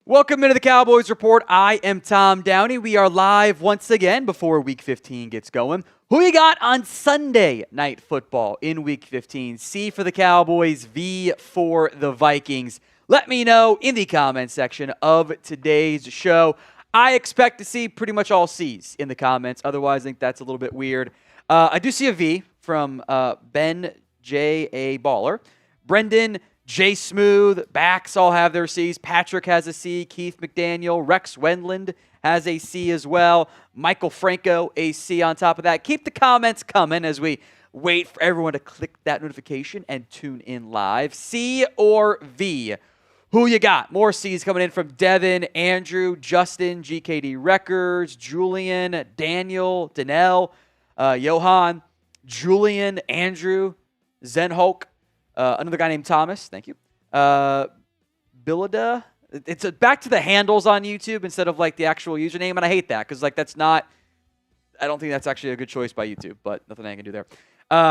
Welcome into the Cowboys Report. I am Tom Downey. We are live once again before Week 15 gets going. Who you got on Sunday Night Football in Week 15? C for the Cowboys, V for the Vikings. Let me know in the comments section of today's show. I expect to see pretty much all C's in the comments. Otherwise, I think that's a little bit weird. I do see a V from Ben J. A. Baller. Brendan J. Smooth, Bax all have their C's. Patrick has a C. Keith McDaniel. Rex Wendland has a C as well. Michael Franco, a C on top of that. Keep the comments coming as we wait for everyone to click that notification and tune in live. C or V? Who you got? More C's coming in from Devin, Andrew, Justin, GKD Records, Julian, Daniel, Danelle, Johan, Julian, Andrew, Zen Hulk. Another guy named Thomas, thank you. Billada. It's back to the handles on YouTube instead of like the actual username, and I hate that because like that's not. I don't think that's actually a good choice by YouTube, but nothing I can do there.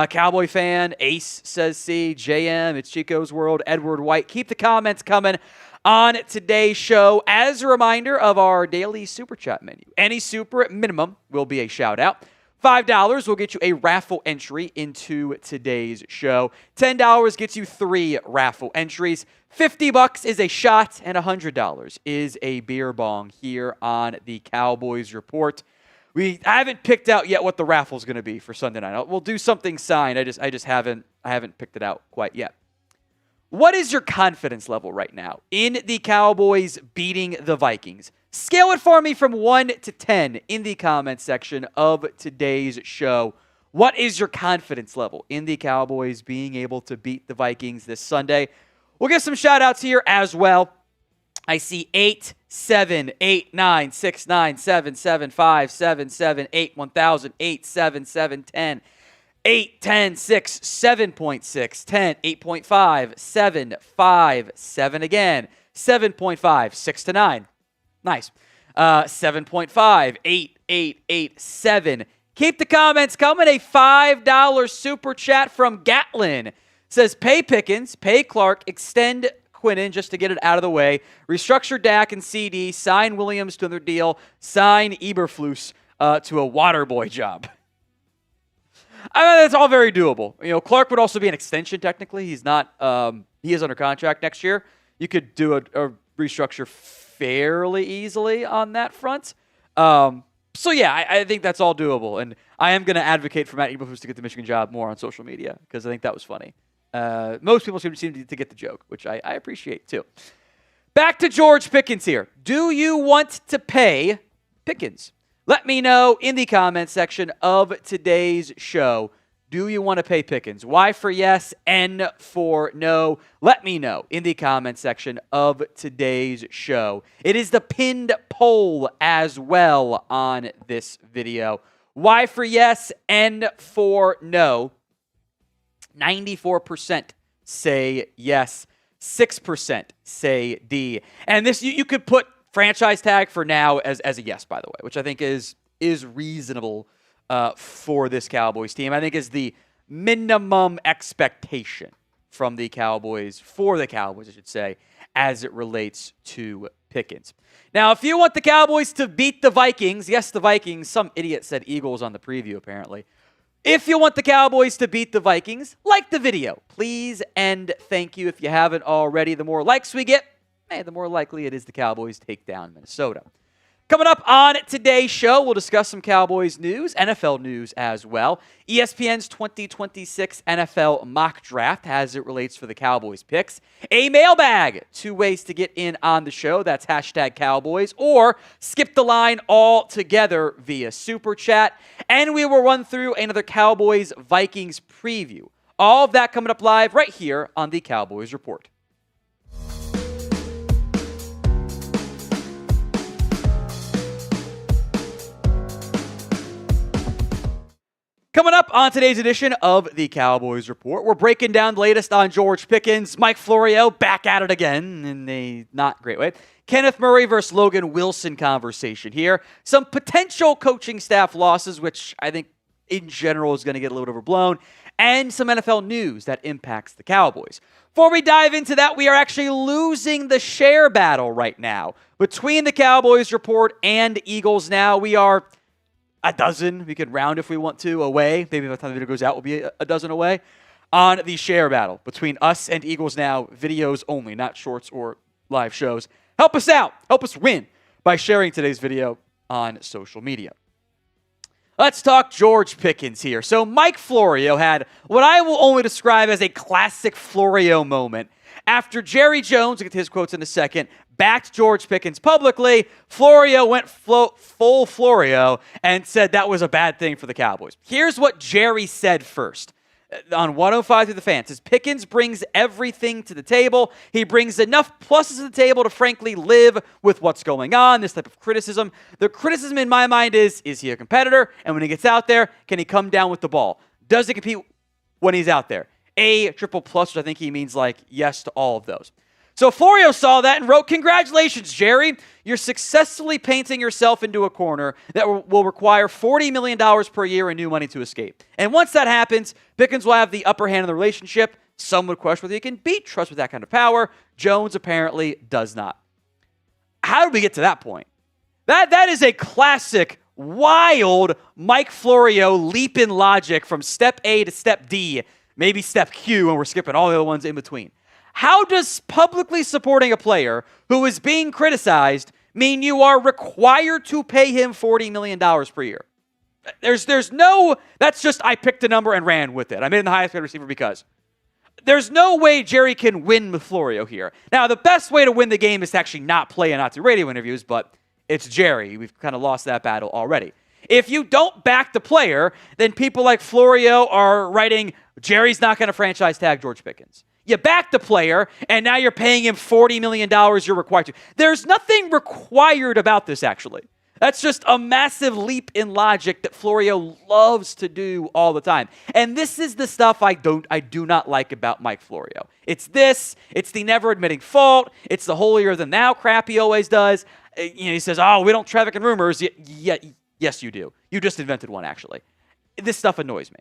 Cowboy fan, Ace says C. JM, it's Chico's World. Edward White. Keep the comments coming on today's show. As a reminder of our daily super chat menu, any super at minimum will be a shout out. $5 will get you a raffle entry into today's show. $10 gets you 3 raffle entries. $50 is a shot, and $100 is a beer bong here on the Cowboys Report. I haven't picked out yet what the raffle is going to be for Sunday night. We'll do something signed. I just haven't picked it out quite yet. What is your confidence level right now in the Cowboys beating the Vikings? Scale it for me from 1 to 10 in the comments section of today's show. What is your confidence level in the Cowboys being able to beat the Vikings this Sunday? We'll get some shout-outs here as well. I see 8, 7, 8, 9, 6, 9, 7, 7, 5, 7, 7, 8, 1,000, 8, 7, 7, 10, 8, 10, 6, 7.6, 10, 8.5, 7, 5, 7 again, 7.5, 6 to 9. Nice. 7.5, 8, 8, 8, 7. Keep the comments coming. A $5 super chat from Gatlin says, pay Pickens, pay Clark, extend Quinnen just to get it out of the way, restructure Dak and CeeDee, sign Williams to another deal, sign Eberflus to a waterboy job. I mean, that's all very doable. You know, Clark would also be an extension technically. He's not. He is under contract next year. You could do a restructure fairly easily on that front. So yeah, I think that's all doable, and I am going to advocate for Matt Eberflus to get the Michigan job more on social media because I think that was funny. Most people seem to get the joke, which I appreciate too. Back to George Pickens here. Do you want to pay Pickens? Let me know in the comments section of today's show. Do you want to pay Pickens? Y for yes, N for no. Let me know in the comments section of today's show. It is the pinned poll as well on this video. Y for yes, N for no. 94% say yes. 6% say D. And this you could put franchise tag for now as a yes, by the way, which I think is reasonable for this Cowboys team. I think is the minimum expectation from the Cowboys, for the Cowboys, I should say, as it relates to Pickens. Now, if you want the Cowboys to beat the Vikings, yes, the Vikings, some idiot said Eagles on the preview, apparently. If you want the Cowboys to beat the Vikings, like the video, please and thank you if you haven't already. The more likes we get, the more likely it is the Cowboys take down Minnesota. Coming up on today's show, we'll discuss some Cowboys news, NFL news as well. ESPN's 2026 NFL Mock Draft as it relates for the Cowboys picks. A mailbag, 2 ways to get in on the show. That's hashtag Cowboys, or skip the line altogether via Super Chat. And we will run through another Cowboys-Vikings preview. All of that coming up live right here on the Cowboys Report. Coming up on today's edition of the Cowboys Report, we're breaking down the latest on George Pickens, Mike Florio back at it again in a not great way. Kenneth Murray versus Logan Wilson conversation here. Some potential coaching staff losses, which I think in general is going to get a little bit overblown. and some NFL news that impacts the Cowboys. Before we dive into that, we are actually losing the share battle right now. Between the Cowboys Report and Eagles Now, we are a dozen, we could round if we want to, away. Maybe by the time the video goes out, we'll be a dozen away on the share battle between us and Eagles Now, videos only, not shorts or live shows. Help us out. Help us win by sharing today's video on social media. Let's talk George Pickens here. So Mike Florio had what I will only describe as a classic Florio moment. After Jerry Jones, I'll get to his quotes in a second, backed George Pickens publicly, Florio went full Florio and said that was a bad thing for the Cowboys. Here's what Jerry said first. On 105 through the Fan, says Pickens brings everything to the table. He brings enough pluses to the table to frankly live with what's going on, this type of criticism. The criticism in my mind is he a competitor? And when he gets out there, can he come down with the ball? Does he compete when he's out there? A triple plus, which I think he means like yes to all of those. So Florio saw that and wrote, "Congratulations, Jerry. You're successfully painting yourself into a corner that will require $40 million per year in new money to escape. And once that happens, Pickens will have the upper hand in the relationship. Some would question whether he can beat trust with that kind of power. Jones apparently does not." How did we get to that point? That is a classic, wild Mike Florio leap in logic from step A to step D, maybe step Q, and we're skipping all the other ones in between. How does publicly supporting a player who is being criticized mean you are required to pay him $40 million per year? There's no, that's just I picked a number and ran with it. I made him the highest paid receiver because. There's no way Jerry can win with Florio here. Now, the best way to win the game is to actually not play and not do radio interviews, but it's Jerry. We've kind of lost that battle already. If you don't back the player, then people like Florio are writing, Jerry's not going to franchise tag George Pickens. You back the player, and now you're paying him $40 million you're required to. There's nothing required about this, actually. That's just a massive leap in logic that Florio loves to do all the time. And this is the stuff I do not like about Mike Florio. It's the never admitting fault, it's the holier-than-thou crap he always does. He says, oh, we don't traffic in rumors. Yes, you do. You just invented one, actually. This stuff annoys me.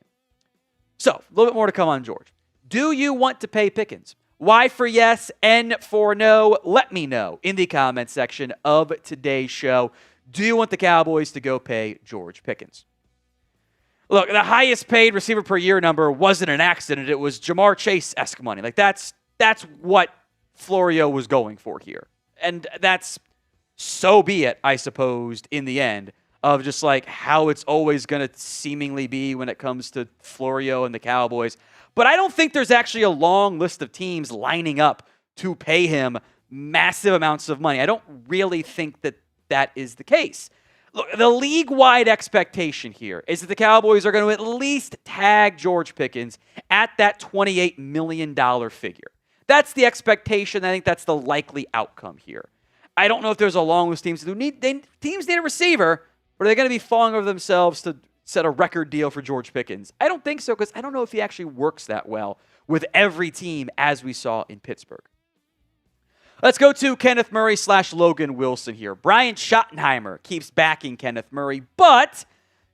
So, a little bit more to come on George. Do you want to pay Pickens? Y for yes, N for no. Let me know in the comment section of today's show. Do you want the Cowboys to go pay George Pickens? Look, the highest paid receiver per year number wasn't an accident. It was Jamar Chase-esque money. Like that's what Florio was going for here. And that's so be it, I suppose, in the end, of just like how it's always going to seemingly be when it comes to Florio and the Cowboys. But I don't think there's actually a long list of teams lining up to pay him massive amounts of money. I don't really think that is the case. Look, the league-wide expectation here is that the Cowboys are going to at least tag George Pickens at that $28 million figure. That's the expectation. I think that's the likely outcome here. I don't know if there's a long list of teams who need a receiver, but are they going to be falling over themselves to set a record deal for George Pickens? I don't think so, because I don't know if he actually works that well with every team as we saw in Pittsburgh. Let's go to Kenneth Murray / Logan Wilson here. Brian Schottenheimer keeps backing Kenneth Murray, but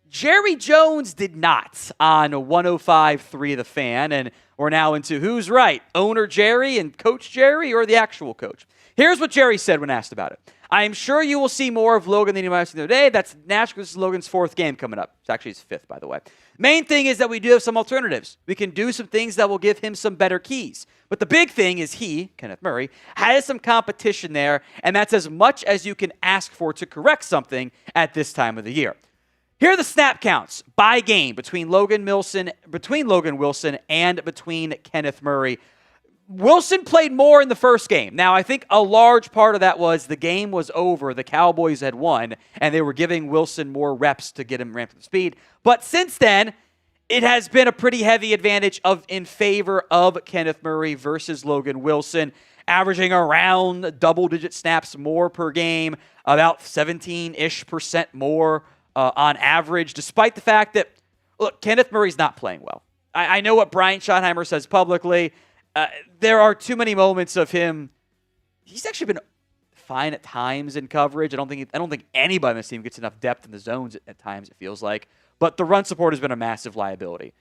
Jerry Jones did not on 105.3 The Fan, and we're now into who's right, owner Jerry and coach Jerry or the actual coach. Here's what Jerry said when asked about it. I am sure you will see more of Logan than you might have seen the other day. That's naturally, this is Logan's 4th game coming up. It's actually his 5th, by the way. Main thing is that we do have some alternatives. We can do some things that will give him some better keys. But the big thing is he, Kenneth Murray, has some competition there, and that's as much as you can ask for to correct something at this time of the year. Here are the snap counts by game between Logan Wilson and between Kenneth Murray. Wilson played more in the first game. Now, I think a large part of that was the game was over. The Cowboys had won, and they were giving Wilson more reps to get him ramped up to speed. But since then, it has been a pretty heavy advantage in favor of Kenneth Murray versus Logan Wilson, averaging around double-digit snaps more per game, about 17-ish% more on average, despite the fact that, look, Kenneth Murray's not playing well. I know what Brian Schottenheimer says publicly. There are too many moments of him. He's actually been fine at times in coverage. I don't think anybody on this team gets enough depth in the zones at times, it feels like. But the run support has been a massive liability.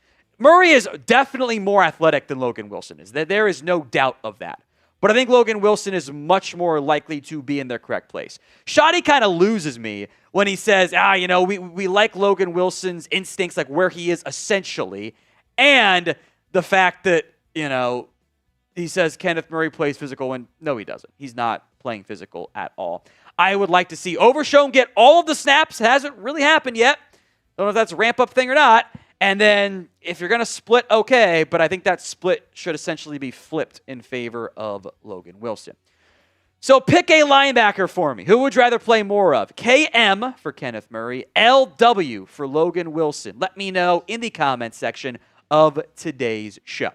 Murray is definitely more athletic than Logan Wilson is. There is no doubt of that. But I think Logan Wilson is much more likely to be in their correct place. Shoddy kind of loses me when he says, we like Logan Wilson's instincts, like where he is essentially, and the fact that, he says Kenneth Murray plays physical when, no, he doesn't. He's not playing physical at all. I would like to see Overshown get all of the snaps. It hasn't really happened yet. Don't know if that's a ramp-up thing or not. And then if you're going to split, okay, but I think that split should essentially be flipped in favor of Logan Wilson. So pick a linebacker for me. Who would you rather play more of? KM for Kenneth Murray, LW for Logan Wilson. Let me know in the comments section of today's show.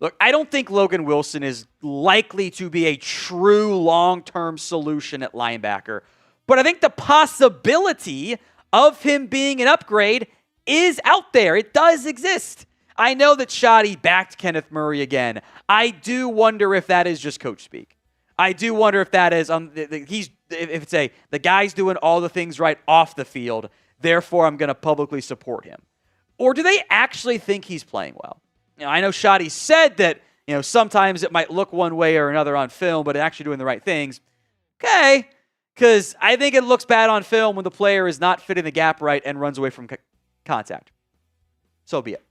Look, I don't think Logan Wilson is likely to be a true long-term solution at linebacker, but I think the possibility of him being an upgrade is out there. It does exist. I know that Shoddy backed Kenneth Murray again. I do wonder if that is just coach speak. I do wonder if that is if it's the guy's doing all the things right off the field, therefore I'm going to publicly support him. Or do they actually think he's playing well? I know Shoddy said that sometimes it might look one way or another on film, but actually doing the right things. Okay, because I think it looks bad on film when the player is not fitting the gap right and runs away from contact. So be it.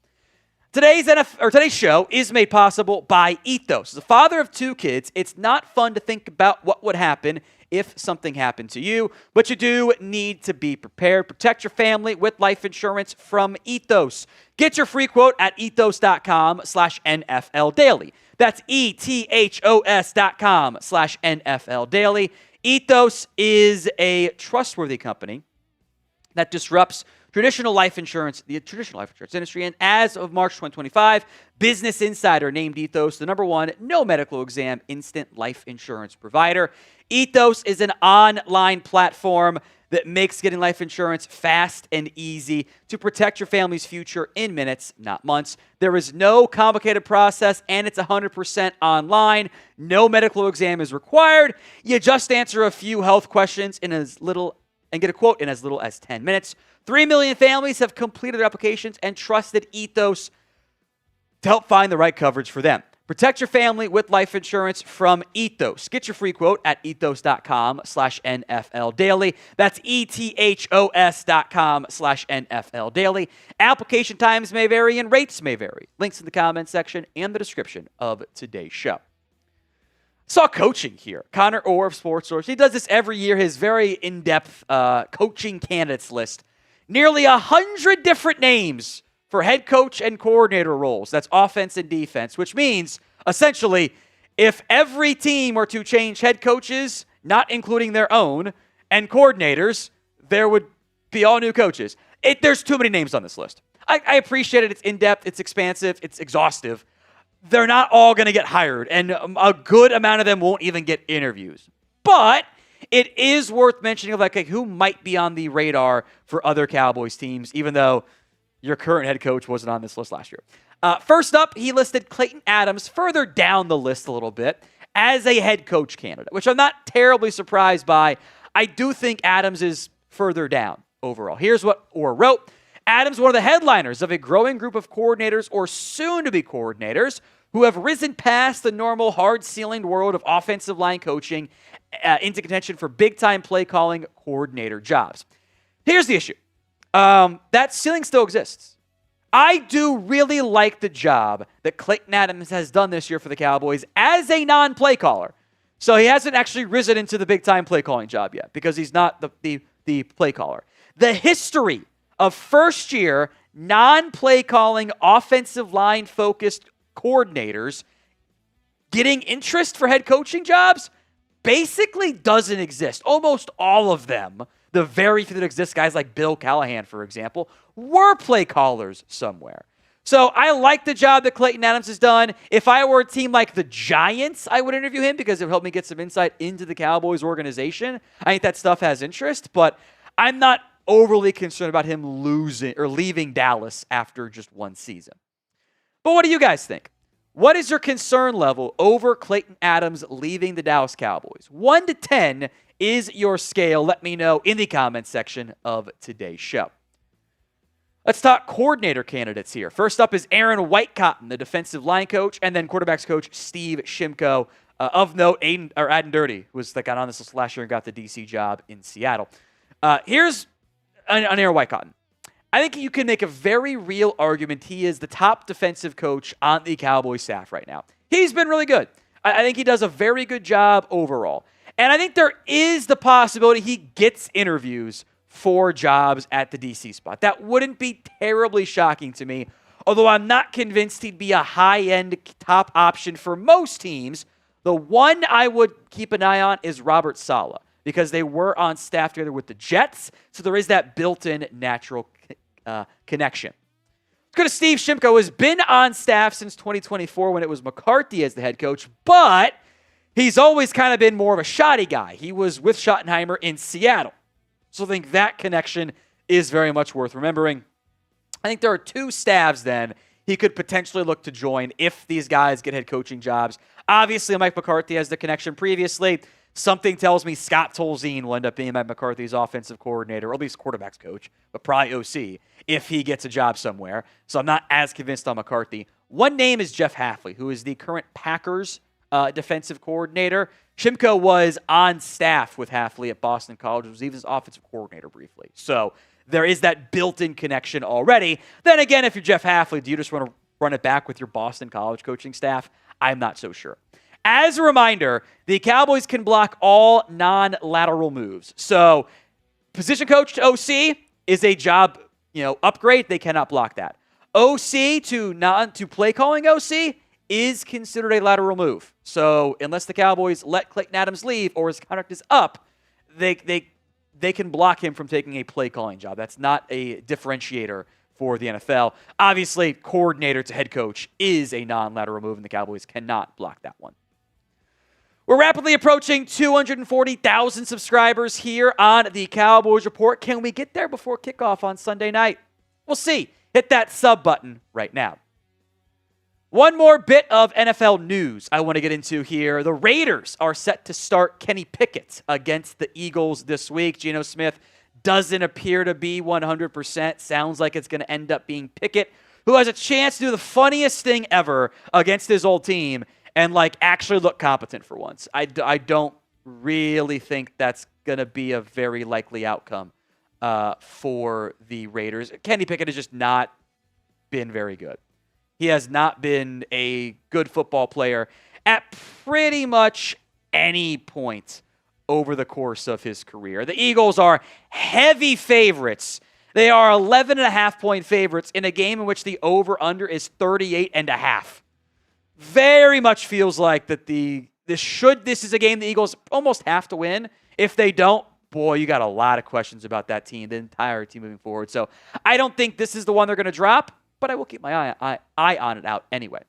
Today's show is made possible by Ethos. As a father of 2 kids, it's not fun to think about what would happen if something happened to you, but you do need to be prepared. Protect your family with life insurance from Ethos. Get your free quote at ethos.com/NFL Daily. That's ethos.com/NFL Daily. Ethos is a trustworthy company that disrupts the traditional life insurance industry. And as of March 2025, Business Insider named Ethos the #1 no medical exam instant life insurance provider. Ethos is an online platform that makes getting life insurance fast and easy to protect your family's future in minutes, not months. There is no complicated process, and it's 100% online. No medical exam is required. You just answer a few health questions and get a quote in as little as 10 minutes. 3 million families have completed their applications and trusted Ethos to help find the right coverage for them. Protect your family with life insurance from Ethos. Get your free quote at ethos.com/NFL Daily. That's ethos.com/NFL Daily. Application times may vary and rates may vary. Links in the comments section and the description of today's show. Saw coaching here. Connor Orr of Sports Source. He does this every year, his very in-depth coaching candidates list. Nearly 100 different names for head coach and coordinator roles. That's offense and defense, which means, essentially, if every team were to change head coaches, not including their own, and coordinators, there would be all new coaches. There's too many names on this list. I appreciate it. It's in-depth. It's expansive. It's exhaustive. They're not all going to get hired, and a good amount of them won't even get interviews. But it is worth mentioning who might be on the radar for other Cowboys teams, even though your current head coach wasn't on this list last year. First up, he listed Clayton Adams further down the list a little bit as a head coach candidate, which I'm not terribly surprised by. I do think Adams is further down overall. Here's what Orr wrote. Adams, one of the headliners of a growing group of coordinators or soon-to-be coordinators who have risen past the normal hard-ceilinged world of offensive line coaching into contention for big-time play calling coordinator jobs. Here's the issue. That ceiling still exists. I do really like the job that Clayton Adams has done this year for the Cowboys as a non-play caller. So he hasn't actually risen into the big-time play calling job yet because he's not the play caller. The history of first-year non-play calling offensive line-focused coordinators getting interest for head coaching jobs basically doesn't exist. Almost all of them, the very few that exist, guys like Bill Callahan, for example, were play callers somewhere. So I like the job that Clayton Adams has done. If I were a team like the Giants, I would interview him because it would help me get some insight into the Cowboys organization. I think that stuff has interest, but I'm not overly concerned about him losing or leaving Dallas after just one season. But what do you guys think? What is your concern level over Clayton Adams leaving the Dallas Cowboys? 1 to 10 is your scale. Let me know in the comments section of today's show. Let's talk coordinator candidates here. First up is Aaron Whitecotton, the defensive line coach, and then quarterbacks coach Steve Shimko. Of note, Adeniji, who was got on this list last year and got the DC job in Seattle. Here's on Aaron Whitecotton. I think you can make a very real argument he is the top defensive coach on the Cowboys staff right now. He's been really good. I think he does a very good job overall. And I think there is the possibility he gets interviews for jobs at the DC spot. That wouldn't be terribly shocking to me, although I'm not convinced he'd be a high-end top option for most teams. The one I would keep an eye on is Robert Saleh, because they were on staff together with the Jets, so there is that built-in natural connection. Let's go to Steve Shimko, who has been on staff since 2024 when it was McCarthy as the head coach, but he's always kind of been more of a shoddy guy. He was with Schottenheimer in Seattle. So I think that connection is very much worth remembering. I think there are two staffs then he could potentially look to join if these guys get head coaching jobs. Obviously, Mike McCarthy has the connection previously. Something tells me Scott Tolzien will end up being Mike McCarthy's offensive coordinator, or at least quarterbacks coach, but probably OC if he gets a job somewhere. So I'm not as convinced on McCarthy. One name is Jeff Hafley, who is the current Packers defensive coordinator. Shimko was on staff with Hafley at Boston College, was even his offensive coordinator briefly. So there is that built-in connection already. Then again, if you're Jeff Hafley, do you just want to run it back with your Boston College coaching staff? I'm not so sure. As a reminder, the Cowboys can block all non-lateral moves. So position coach to OC is a job, upgrade. They cannot block that. OC to play calling OC is considered a lateral move. So unless the Cowboys let Clayton Adams leave or his contract is up, they can block him from taking a play calling job. That's not a differentiator for the NFL. Obviously, coordinator to head coach is a non-lateral move, and the Cowboys cannot block that one. We're rapidly approaching 240,000 subscribers here on the Cowboys Report. Can we get there before kickoff on Sunday night? We'll see. Hit that sub button right now. One more bit of NFL news I want to get into here. The Raiders are set to start Kenny Pickett against the Eagles this week. Geno Smith doesn't appear to be 100%. Sounds like it's going to end up being Pickett, who has a chance to do the funniest thing ever against his old team and actually look competent for once. I don't really think that's going to be a very likely outcome for the Raiders. Kenny Pickett has just not been very good. He has not been a good football player at pretty much any point over the course of his career. The Eagles are heavy favorites. They are 11.5-point favorites in a game in which the over-under is 38.5. Very much feels like that this is a game the Eagles almost have to win. If they don't, boy, you got a lot of questions about that team, the entire team moving forward. So I don't think this is the one they're going to drop, but I will keep my eye on it out anyway.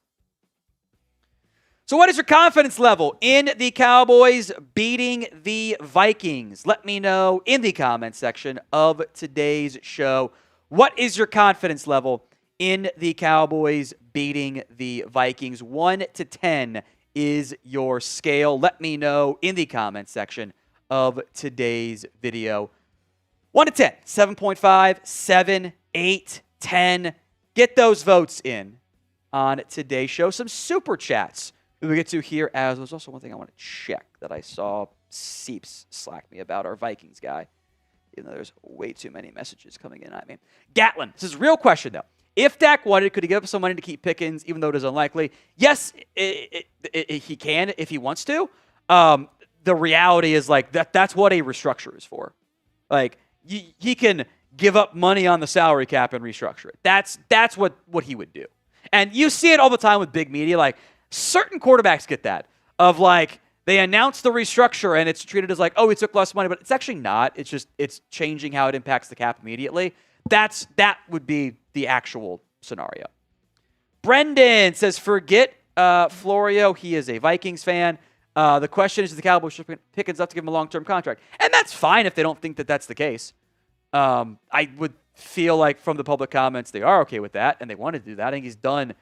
So what is your confidence level in the Cowboys beating the Vikings? Let me know in the comment section of today's show. What is your confidence level in the Cowboys beating the Vikings? 1 to 10 is your scale. Let me know in the comment section of today's video. 1 to 10, 7.5, 7, 8, 10. Get those votes in on today's show. Some super chats we get to here as there's also one thing I want to check that I saw Seeps slack me about our Vikings guy, even though there's way too many messages coming in at me. Gatlin, this is a real question though. If Dak wanted, could he give up some money to keep Pickens, even though it is unlikely? Yes, he can if he wants to. The reality is that's what a restructure is for. He can give up money on the salary cap and restructure it. That's what he would do. And you see it all the time with big media. Certain quarterbacks get that of they announce the restructure and it's treated as oh, he took less money, but it's actually not. It's changing how it impacts the cap immediately. That would be the actual scenario. Brendan says, forget Florio. He is a Vikings fan. The question is the Cowboys should Pickens up to give him a long-term contract. And that's fine if they don't think that that's the case. I would feel like from the public comments, they are okay with that, and they want to do that. I think he's done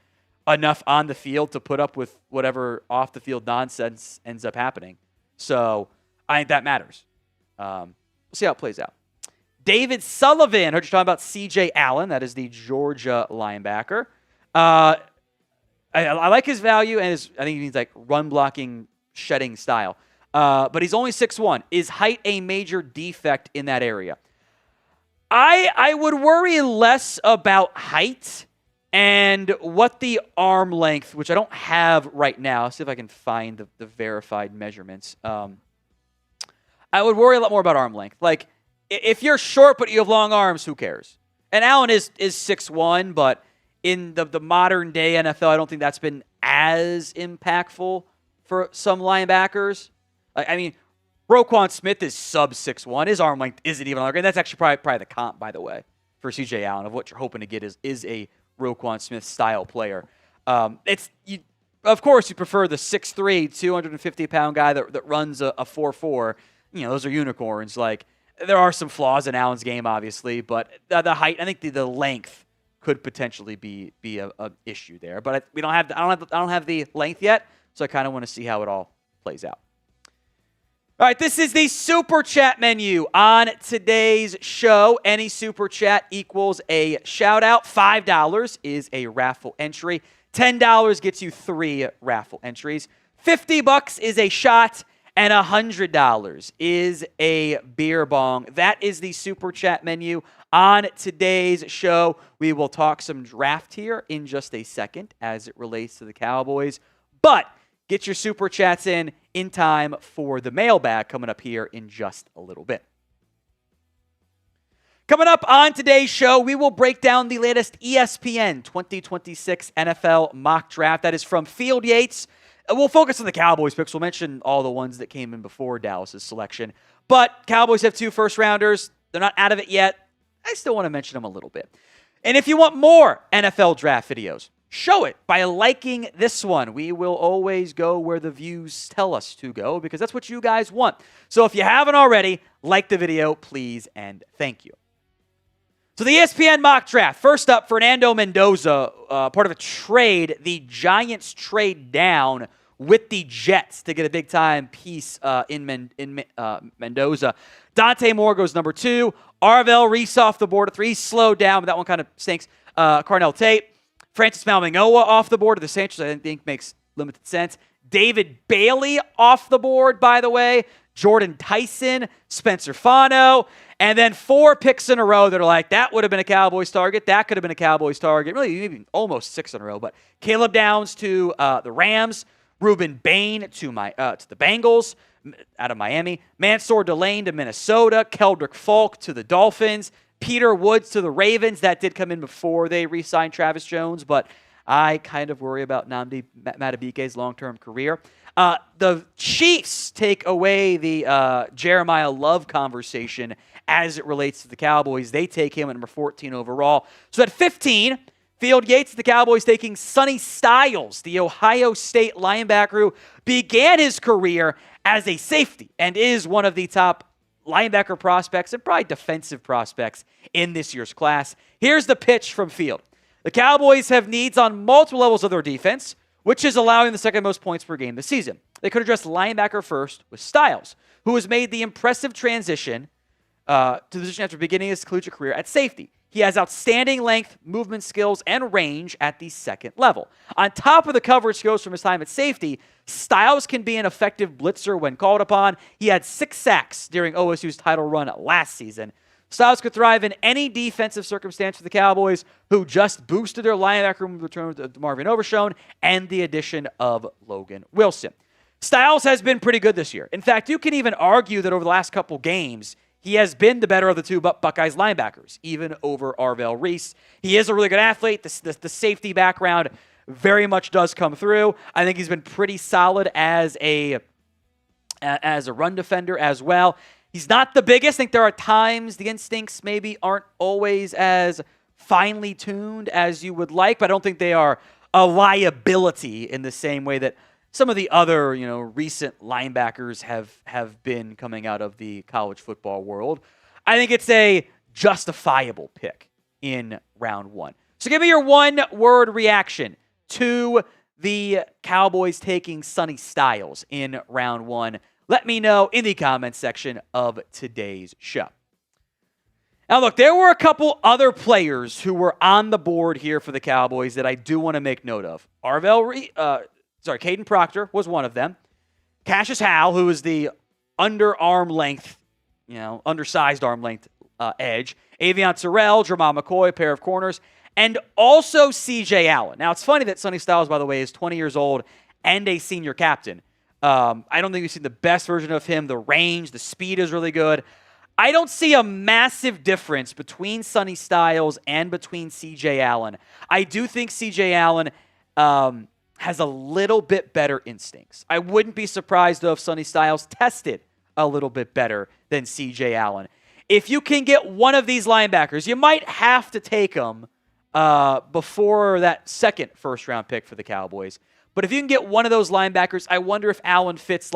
enough on the field to put up with whatever off-the-field nonsense ends up happening. So I think that matters. We'll see how it plays out. David Sullivan, heard you talking about C.J. Allen. That is the Georgia linebacker. I like his value, and I think he means like run blocking, shedding style. But he's only 6'1". Is height a major defect in that area? I would worry less about height and what the arm length, which I don't have right now. See if I can find the verified measurements. I would worry a lot more about arm length. Like, if you're short but you have long arms, who cares? And Allen is 6'1", but in the modern day NFL, I don't think that's been as impactful for some linebackers. I mean, Roquan Smith is sub 6'1". His arm length isn't even longer. And that's actually probably the comp, by the way, for C.J. Allen of what you're hoping to get is a Roquan Smith style player. Of course, you prefer the 6'3", 250-pound guy that runs a 4.4. You know, those are unicorns. Like, there are some flaws in Allen's game, obviously, but the height, I think the length could potentially be a issue there. But I don't have the length yet, so I kind of want to see how it all plays out. All right, this is the Super Chat menu on today's show. Any Super Chat equals a shout-out. $5 is a raffle entry. $10 gets you 3 raffle entries. $50 is a shot, and $100 is a beer bong. That is the Super Chat menu on today's show. We will talk some draft here in just a second as it relates to the Cowboys. But get your Super Chats in time for the mailbag coming up here in just a little bit. Coming up on today's show, we will break down the latest ESPN 2026 NFL Mock Draft. That is from Field Yates. We'll focus on the Cowboys picks. We'll mention all the ones that came in before Dallas's selection. But Cowboys have 2 first-rounders. They're not out of it yet. I still want to mention them a little bit. And if you want more NFL draft videos, show it by liking this one. We will always go where the views tell us to go because that's what you guys want. So if you haven't already, like the video, please, and thank you. So the ESPN mock draft. First up, Fernando Mendoza, part of a trade. The Giants trade down with the Jets to get a big-time piece in Mendoza. Dante Moore goes number 2. Arvell Reese off the board at 3. Slowed down, but that one kind of stinks. Carnell Tate. Francis Mauigoa off the board of the Saints, I think makes limited sense. David Bailey off the board, by the way. Jordan Tyson, Spencer Fano, and then 4 picks in a row that are like, that would have been a Cowboys target. That could have been a Cowboys target. Really, maybe almost 6 in a row. But Caleb Downs to the Rams. Ruben Bain to the Bengals out of Miami. Mansour Delane to Minnesota. Keldrick Falk to the Dolphins. Peter Woods to the Ravens. That did come in before they re-signed Travis Jones, but I kind of worry about Nnamdi Madubuike's long-term career. The Chiefs take away the Jeremiah Love conversation as it relates to the Cowboys. They take him at number 14 overall. So at 15, Field Yates, the Cowboys taking Sonny Styles, the Ohio State linebacker who began his career as a safety and is one of the top linebacker prospects and probably defensive prospects in this year's class. Here's the pitch from Field. The Cowboys have needs on multiple levels of their defense, which is allowing the second most points per game this season. They could address linebacker first with Styles, who has made the impressive transition to the position after beginning his collegiate career at safety. He has outstanding length, movement skills, and range at the second level. On top of the coverage skills from his time at safety, Styles can be an effective blitzer when called upon. He had 6 sacks during OSU's title run last season. Styles could thrive in any defensive circumstance for the Cowboys, who just boosted their linebacker room with the return of Marvin Overshown and the addition of Logan Wilson. Styles has been pretty good this year. In fact, you can even argue that over the last couple games, he has been the better of the 2 Buckeyes linebackers, even over Arvell Reese. He is a really good athlete. The safety background very much does come through. I think he's been pretty solid as a run defender as well. He's not the biggest. I think there are times the instincts maybe aren't always as finely tuned as you would like, but I don't think they are a liability in the same way that some of the other, recent linebackers have been coming out of the college football world. I think it's a justifiable pick in round 1. So give me your one-word reaction to the Cowboys taking Sonny Styles in round 1. Let me know in the comments section of today's show. Now, look, there were a couple other players who were on the board here for the Cowboys that I do want to make note of. Caden Proctor was one of them. Cassius Howell, who is the undersized arm length edge. Avion Terrell, Jermon McCoy, pair of corners, and also C.J. Allen. Now, it's funny that Sonny Styles, by the way, is 20 years old and a senior captain. I don't think we've seen the best version of him. The range, the speed is really good. I don't see a massive difference between Sonny Styles and between C.J. Allen. I do think C.J. Allen has a little bit better instincts. I wouldn't be surprised, though, if Sonny Styles tested a little bit better than C.J. Allen. If you can get one of these linebackers, you might have to take them before that second first-round pick for the Cowboys. But if you can get one of those linebackers, I wonder if Allen fits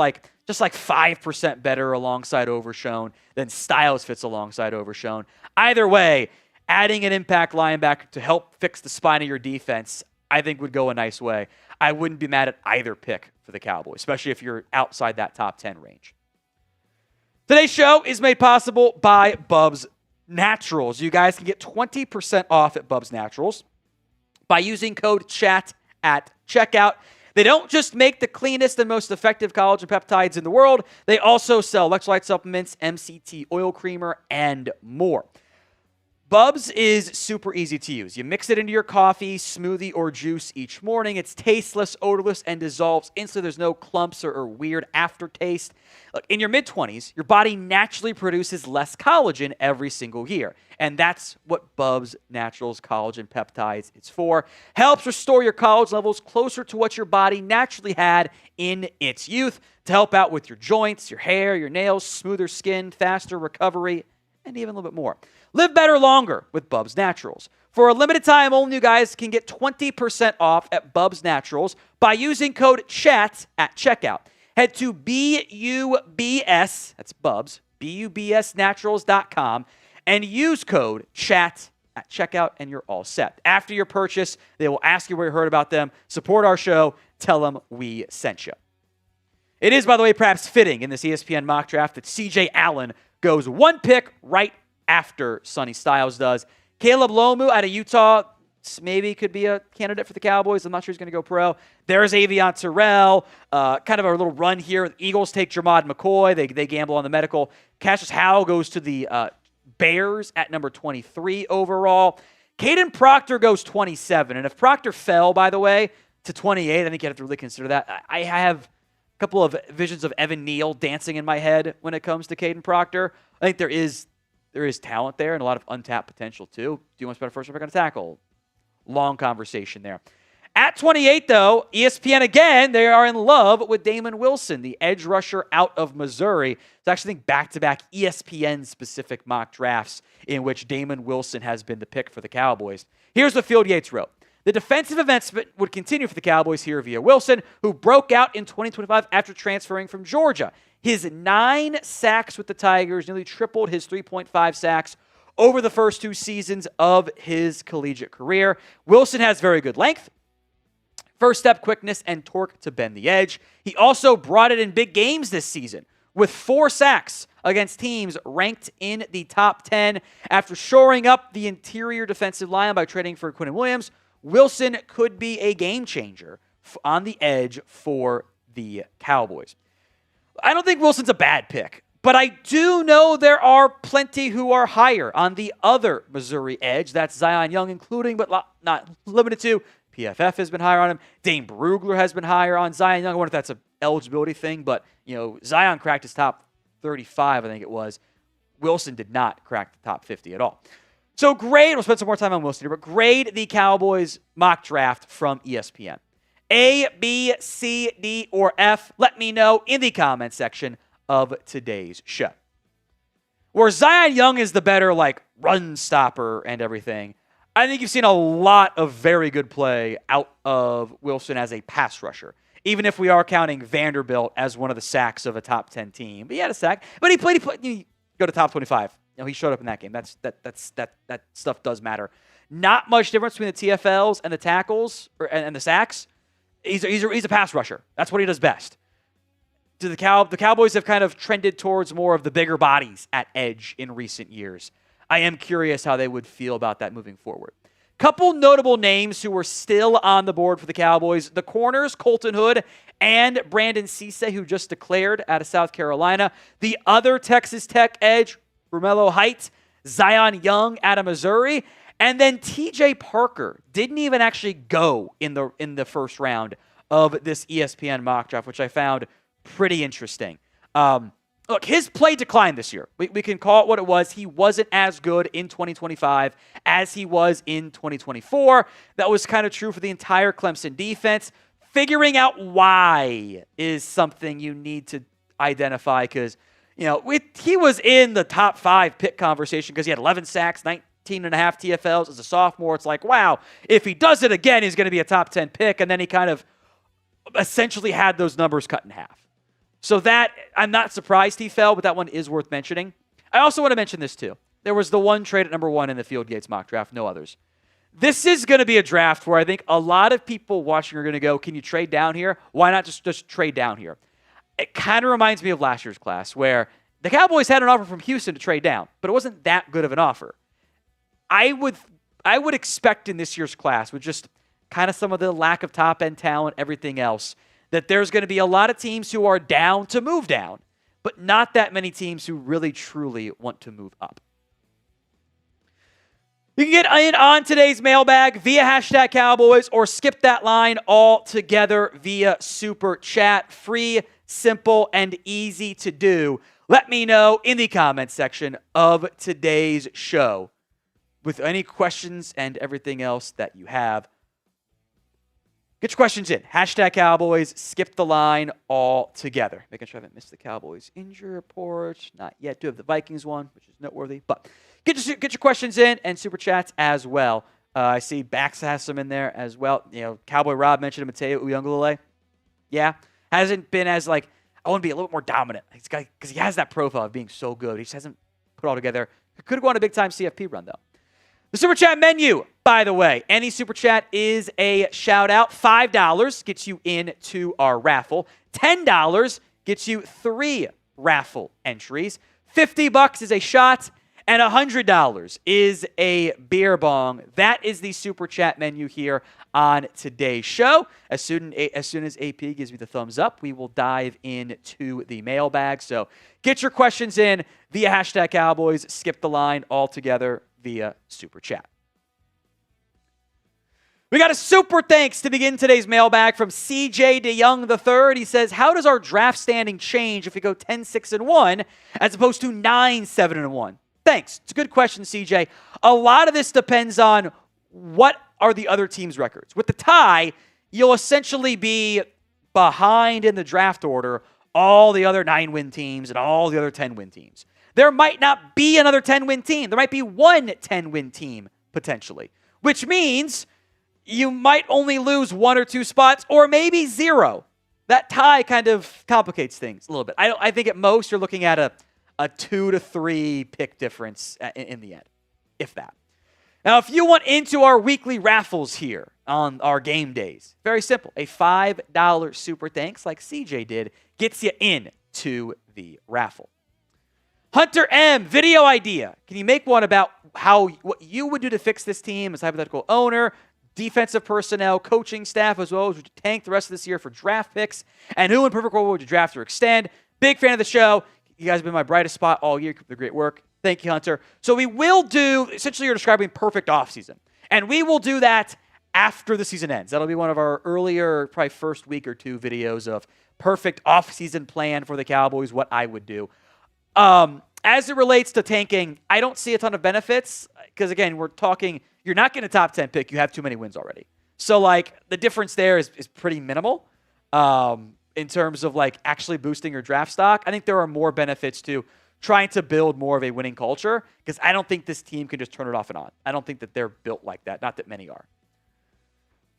just 5% better alongside Overshown than Styles fits alongside Overshown. Either way, adding an impact linebacker to help fix the spine of your defense, I think would go a nice way. I wouldn't be mad at either pick for the Cowboys, especially if you're outside that top 10 range. Today's show is made possible by Bubs Naturals. You guys can get 20% off at Bubs Naturals by using code CHAT at checkout. They don't just make the cleanest and most effective collagen peptides in the world. They also sell electrolyte supplements, MCT oil creamer, and more. Bubs is super easy to use. You mix it into your coffee, smoothie, or juice each morning. It's tasteless, odorless, and dissolves instantly. There's no clumps or weird aftertaste. Look, in your mid-20s, your body naturally produces less collagen every single year. And that's what Bubs Naturals Collagen Peptides is for. Helps restore your collagen levels closer to what your body naturally had in its youth to help out with your joints, your hair, your nails, smoother skin, faster recovery, and even a little bit more. Live better longer with Bubs Naturals. For a limited time only, you guys can get 20% off at Bubs Naturals by using code CHAT at checkout. Head to BUBS, that's Bubs, BUBSnaturals.com, and use code CHAT at checkout, and you're all set. After your purchase, they will ask you where you heard about them. Support our show. Tell them we sent you. It is, by the way, perhaps fitting in this ESPN mock draft that C.J. Allen goes one pick right after Sonny Styles does. Caleb Lomu out of Utah maybe could be a candidate for the Cowboys. I'm not sure he's going to go pro. There's Avion Terrell. Kind of a little run here. The Eagles take Jermon McCoy. They gamble on the medical. Cassius Howell goes to the Bears at number 23 overall. Caden Proctor goes 27. And if Proctor fell, by the way, to 28, I think you have to really consider that. I have a couple of visions of Evan Neal dancing in my head when it comes to Caden Proctor. I think there is talent there and a lot of untapped potential too. Do you want to spend a first pick on a tackle? Long conversation there. At 28, though, ESPN again, they are in love with Damon Wilson, the edge rusher out of Missouri. It's actually back-to-back ESPN-specific mock drafts in which Damon Wilson has been the pick for the Cowboys. Here's what Field Yates wrote. The defensive advancement would continue for the Cowboys here via Wilson, who broke out in 2025 after transferring from Georgia. His 9 sacks with the Tigers nearly tripled his 3.5 sacks over the first 2 seasons of his collegiate career. Wilson has very good length, first step quickness, and torque to bend the edge. He also brought it in big games this season with 4 sacks against teams ranked in the top 10. After shoring up the interior defensive line by trading for Quinnen Williams, Wilson could be a game changer on the edge for the Cowboys. I don't think Wilson's a bad pick, but I do know there are plenty who are higher on the other Missouri edge. That's Zion Young, including but not limited to. PFF has been higher on him. Dane Brugler has been higher on Zion Young. I wonder if that's an eligibility thing, but Zion cracked his top 35, I think it was. Wilson did not crack the top 50 at all. So grade, we'll spend some more time on Wilson here, but grade the Cowboys mock draft from ESPN. A, B, C, D, or F? Let me know in the comment section of today's show. Where Zion Young is the better, run stopper and everything, I think you've seen a lot of very good play out of Wilson as a pass rusher, even if we are counting Vanderbilt as one of the sacks of a top 10 team. But he had a sack. But he played go to top 25. He showed up in that game. That stuff does matter. Not much difference between the TFLs and the tackles and the sacks. He's a pass rusher. That's what he does best. The Cowboys have kind of trended towards more of the bigger bodies at edge in recent years. I am curious how they would feel about that moving forward. Couple notable names who were still on the board for the Cowboys. The corners, Colton Hood and Brandon Cisse, who just declared out of South Carolina. The other Texas Tech edge, Romello Height, Zion Young out of Missouri. And then TJ Parker didn't even actually go in the first round of this ESPN mock draft, which I found pretty interesting. Look, his play declined this year. We can call it what it was. He wasn't as good in 2025 as he was in 2024. That was kind of true for the entire Clemson defense. Figuring out why is something you need to identify because, he was in the top 5 pick conversation because he had 11 sacks, 19 and a half TFLs as a sophomore. It's like, wow, if he does it again, he's going to be a top 10 pick. And then he kind of essentially had those numbers cut in half. So that, I'm not surprised he fell, but that one is worth mentioning. I also want to mention this too. There was the one trade at number 1 in the Field Gates mock draft, no others. This is going to be a draft where I think a lot of people watching are going to go, can you trade down here? Why not just trade down here? It kind of reminds me of last year's class where the Cowboys had an offer from Houston to trade down, but it wasn't that good of an offer. I would expect in this year's class, with just kind of some of the lack of top-end talent, everything else, that there's going to be a lot of teams who are down to move down, but not that many teams who really, truly want to move up. You can get in on today's mailbag via hashtag Cowboys or skip that line altogether via Super Chat. Free, simple, and easy to do. Let me know in the comments section of today's show with any questions and everything else that you have. Get your questions in. Hashtag Cowboys. Skip the line altogether. Making sure I haven't missed the Cowboys injury report. Not yet. Do have the Vikings one, which is noteworthy. But get your questions in and Super Chats as well. I see Bax has some in there as well. Cowboy Rob mentioned Mateo Uyunglele. Yeah. Hasn't been as, I want to be a little bit more dominant. Because he has that profile of being so good. He just hasn't put it all together. Could have gone a big-time CFP run, though. The Super Chat menu, by the way, any Super Chat is a shout-out. $5 gets you into our raffle. $10 gets you 3 raffle entries. $50 is a shot, and $100 is a beer bong. That is the Super Chat menu here on today's show. As soon as AP gives me the thumbs up, we will dive into the mailbag. So get your questions in via hashtag Cowboys. Skip the line altogether via Super Chat. We got a super thanks to begin today's mailbag from CJ DeYoung III. He says, how does our draft standing change if we go 10-6-1 as opposed to 9-7-1? Thanks. It's a good question, CJ. A lot of this depends on what are the other teams' records. With the tie, you'll essentially be behind in the draft order all the other 9-win teams and all the other 10-win teams. There might not be another 10-win team. There might be one 10-win team, potentially, which means you might only lose 1 or 2 spots or maybe 0. That tie kind of complicates things a little bit. I think at most you're looking at a 2 to 3 pick difference in the end, if that. Now, if you want into our weekly raffles here on our game days, very simple. A $5 super thanks like CJ did gets you into the raffle. Hunter M, video idea. Can you make one about what you would do to fix this team as a hypothetical owner, defensive personnel, coaching staff, as well as would you tank the rest of this year for draft picks? And who in perfect world would you draft or extend? Big fan of the show. You guys have been my brightest spot all year. Keep up the great work. Thank you, Hunter. So we will do, essentially you're describing perfect offseason. And we will do that after the season ends. That'll be one of our earlier, probably first week or 2 videos of perfect offseason plan for the Cowboys, what I would do. As it relates to tanking, I don't see a ton of benefits because, again, we're talking, you're not getting a top 10 pick. You have too many wins already. So, the difference there is pretty minimal in terms of, actually boosting your draft stock. I think there are more benefits to trying to build more of a winning culture because I don't think this team can just turn it off and on. I don't think that they're built like that. Not that many are.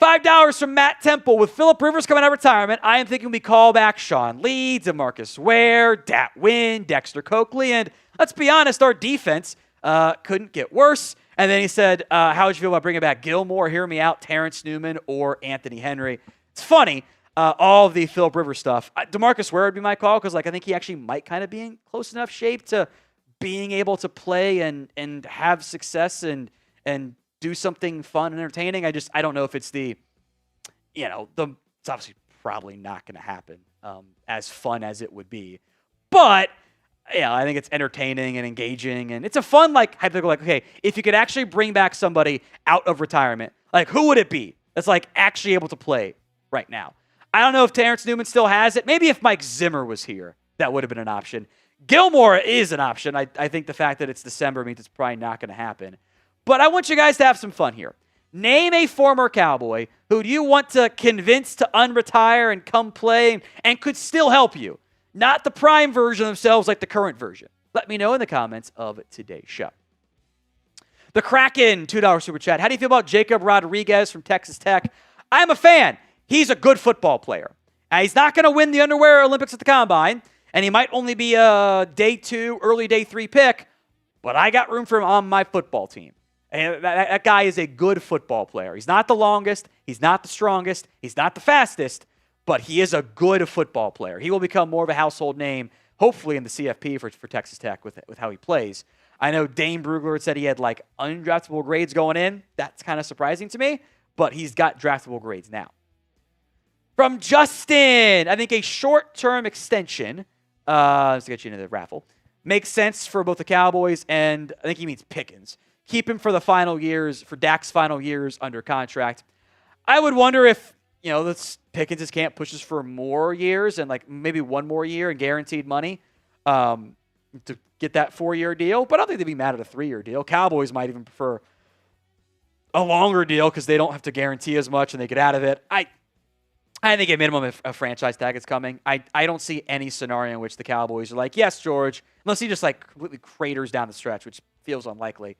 $5 from Matt Temple. With Phillip Rivers coming out of retirement, I am thinking we call back Sean Lee, DeMarcus Ware, Dat Wynn, Dexter Coakley, and let's be honest, our defense couldn't get worse. And then he said, how would you feel about bringing back Gilmore, hear me out, Terrence Newman, or Anthony Henry? It's funny, all of the Phillip Rivers stuff. DeMarcus Ware would be my call because I think he actually might kind of be in close enough shape to being able to play and have success and do something fun and entertaining. I don't know if it's it's obviously probably not going to happen as fun as it would be. But I think it's entertaining and engaging, and it's a fun, hypothetical, okay, if you could actually bring back somebody out of retirement, who would it be that's, actually able to play right now? I don't know if Terrence Newman still has it. Maybe if Mike Zimmer was here, that would have been an option. Gilmore is an option. I think the fact that it's December means it's probably not going to happen. But I want you guys to have some fun here. Name a former Cowboy who do you want to convince to unretire and come play and could still help you. Not the prime version of themselves like the current version. Let me know in the comments of today's show. The Kraken, $2 super chat. How do you feel about Jacob Rodriguez from Texas Tech? I'm a fan. He's a good football player. He's not going to win the underwear Olympics at the Combine, and he might only be a day 2, early day 3 pick, but I got room for him on my football team. And that guy is a good football player. He's not the longest. He's not the strongest. He's not the fastest, but he is a good football player. He will become more of a household name, hopefully in the CFP for Texas Tech with how he plays. I know Dane Brugler had said he had undraftable grades going in. That's kind of surprising to me, but he's got draftable grades now. From Justin, I think a short-term extension, let's get you into the raffle, makes sense for both the Cowboys and I think he means Pickens. Keep him for the final years, for Dak's final years under contract. I would wonder if, Pickens just can't push us for more years and maybe one more year and guaranteed money to get that 4-year deal. But I don't think they'd be mad at a 3-year deal. Cowboys might even prefer a longer deal because they don't have to guarantee as much and they get out of it. I think at minimum a franchise tag is coming. I don't see any scenario in which the Cowboys are yes, George, unless he just completely craters down the stretch, which feels unlikely.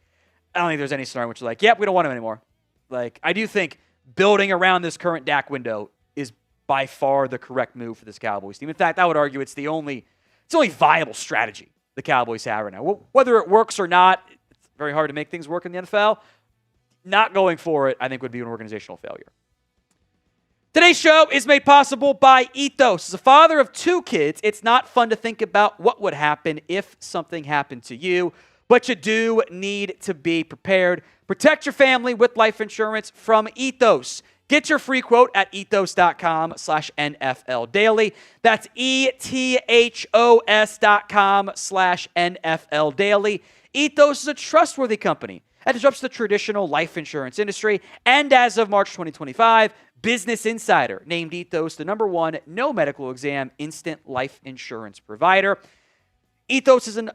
I don't think there's any scenario in which they're yep, we don't want him anymore. I do think building around this current Dak window is by far the correct move for this Cowboys team. In fact, I would argue it's the only viable strategy the Cowboys have right now. Whether it works or not, it's very hard to make things work in the NFL. Not going for it, I think, would be an organizational failure. Today's show is made possible by Ethos. As a father of 2 kids, it's not fun to think about what would happen if something happened to you, but you do need to be prepared. Protect your family with life insurance from Ethos. Get your free quote at ethos.com/NFL daily. That's ethos.com/NFL daily. Ethos is a trustworthy company that disrupts the traditional life insurance industry. And as of March 2025, Business Insider named Ethos the #1 no medical exam instant life insurance provider. Ethos is an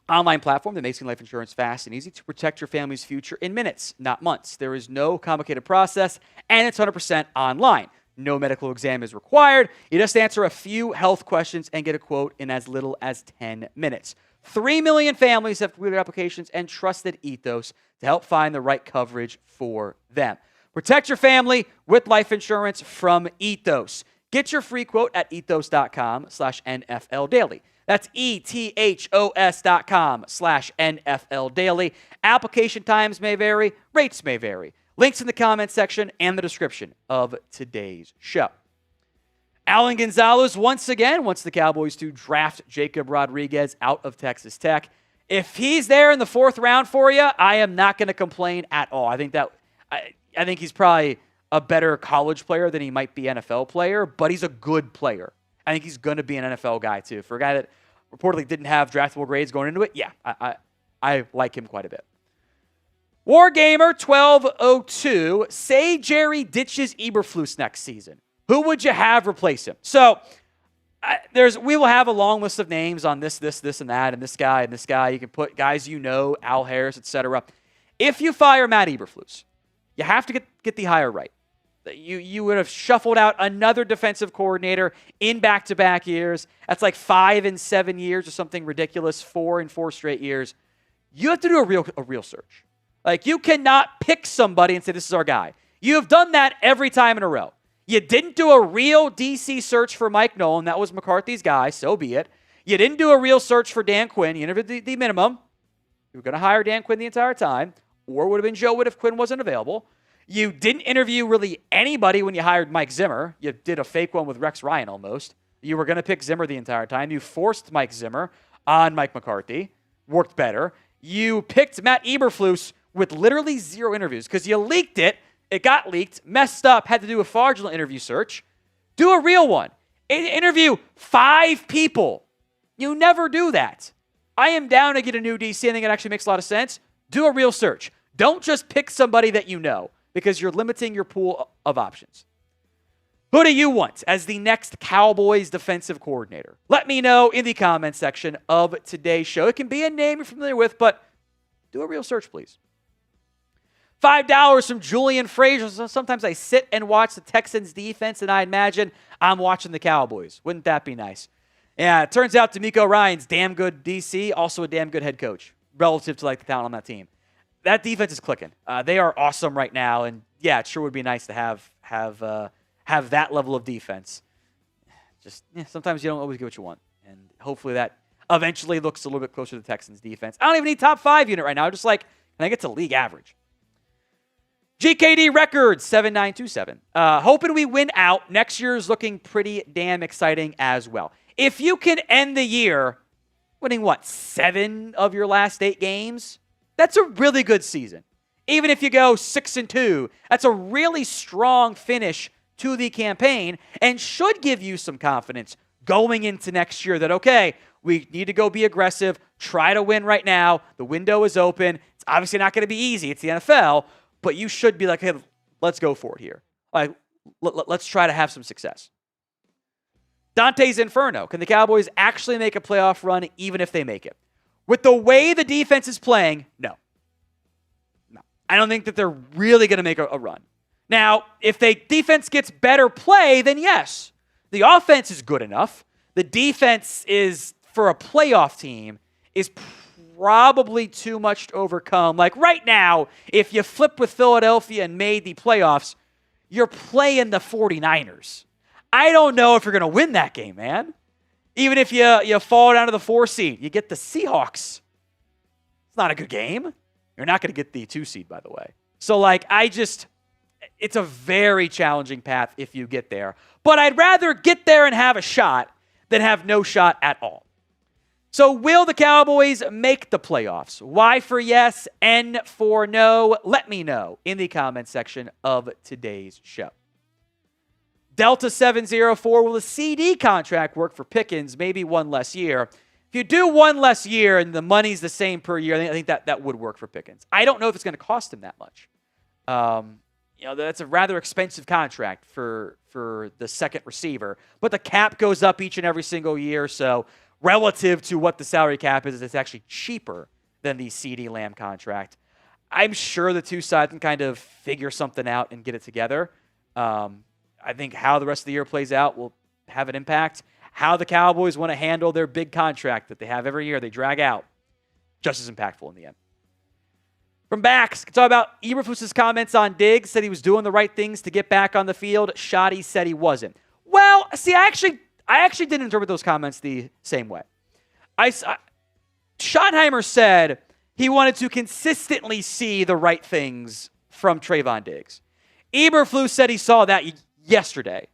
online platform that makes life insurance fast and easy to protect your family's future in minutes, not months. There is no complicated process, and it's 100% online. No medical exam is required. You just answer a few health questions and get a quote in as little as 10 minutes. 3 million families have completed applications and trusted Ethos to help find the right coverage for them. Protect your family with life insurance from Ethos. Get your free quote at ethos.com/NFL daily. That's ethos.com/NFL daily. Application times may vary. Rates may vary. Links in the comments section and the description of today's show. Alan Gonzalez once again wants the Cowboys to draft Jacob Rodriguez out of Texas Tech. If he's there in the 4th round for you, I am not going to complain at all. I think he's probably a better college player than he might be NFL player, but he's a good player. I think he's going to be an NFL guy, too. For a guy that reportedly didn't have draftable grades going into it, yeah, I like him quite a bit. Wargamer1202, say Jerry ditches Eberflus next season. Who would you have replace him? So we will have a long list of names on this, and that, and this guy, and this guy. You can put guys Al Harris, etc. If you fire Matt Eberflus, you have to get the hire right. You would have shuffled out another defensive coordinator in back-to-back years. That's 5 and 7 years or something ridiculous, 4 and 4 straight years. You have to do a real search. You cannot pick somebody and say, this is our guy. You have done that every time in a row. You didn't do a real DC search for Mike Nolan. That was McCarthy's guy, so be it. You didn't do a real search for Dan Quinn. You interviewed the minimum. You were going to hire Dan Quinn the entire time, or it would have been Joe Wood if Quinn wasn't available. You didn't interview really anybody when you hired Mike Zimmer. You did a fake one with Rex Ryan almost. You were going to pick Zimmer the entire time. You forced Mike Zimmer. on Mike McCarthy. Worked better. You picked Matt Eberflus with literally 0 interviews because you leaked it. It got leaked, messed up, had to do a fraudulent interview search. Do a real one. Interview 5 people. You never do that. I am down to get a new DC. I think it actually makes a lot of sense. Do a real search. Don't just pick somebody that you know because you're limiting your pool of options. Who do you want as the next Cowboys defensive coordinator? Let me know in the comments section of today's show. It can be a name you're familiar with, but do a real search, please. $5 from Julian Frazier. So sometimes I sit and watch the Texans defense, and I imagine I'm watching the Cowboys. Wouldn't that be nice? Yeah, it turns out DeMeco Ryans, damn good DC, also a damn good head coach relative to like the talent on that team. That defense is clicking. They are awesome right now, and yeah, it sure would be nice to have that level of defense. Just sometimes you don't always get what you want, and hopefully that eventually looks a little bit closer to the Texans defense. I don't even need top 5 unit right now. I'm just like, can I get to league average? GKD Records 7927. Hoping we win out. Next year is looking pretty damn exciting as well. If you can end the year winning, 7 of your last 8 games, that's a really good season. Even if you go 6-2, that's a really strong finish to the campaign and should give you some confidence going into next year that, okay, we need to go be aggressive, try to win right now. The window is open. It's obviously not going to be easy. It's the NFL, but you should be like, hey, let's go for it here. Like, let's try to have some success. Dante's Inferno. Can the Cowboys actually make a playoff run even if they make it? With the way the defense is playing, no. I don't think that they're really going to make a run. Now, if the defense gets better play, then yes. The offense is good enough. The defense is, for a playoff team, is probably too much to overcome. Like right now, if you flip with Philadelphia and made the playoffs, you're playing the 49ers. I don't know if you're going to win that game, man. Even if you fall down to the 4 seed, you get the Seahawks. It's not a good game. You're not going to get the 2 seed, by the way. So, it's a very challenging path if you get there. But I'd rather get there and have a shot than have no shot at all. So, will the Cowboys make the playoffs? Y for yes, N for no. Let me know in the comments section of today's show. Delta 704, will a CeeDee contract work for Pickens? Maybe 1 less year. If you do 1 less year and the money's the same per year, I think that would work for Pickens. I don't know if it's going to cost him that much. That's a rather expensive contract for the second receiver. But the cap goes up each and every single year, so relative to what the salary cap is, it's actually cheaper than the CeeDee Lamb contract. I'm sure the two sides can kind of figure something out and get it together. I think how the rest of the year plays out will have an impact. How the Cowboys want to handle their big contract that they have every year, they drag out, just as impactful in the end. From Bax, can talk about Eberflus's comments on Diggs, said he was doing the right things to get back on the field. Shoddy said he wasn't. Well, see, I actually didn't interpret those comments the same way. Schottenheimer said he wanted to consistently see the right things from Trevon Diggs. Eberflus said he saw that yesterday.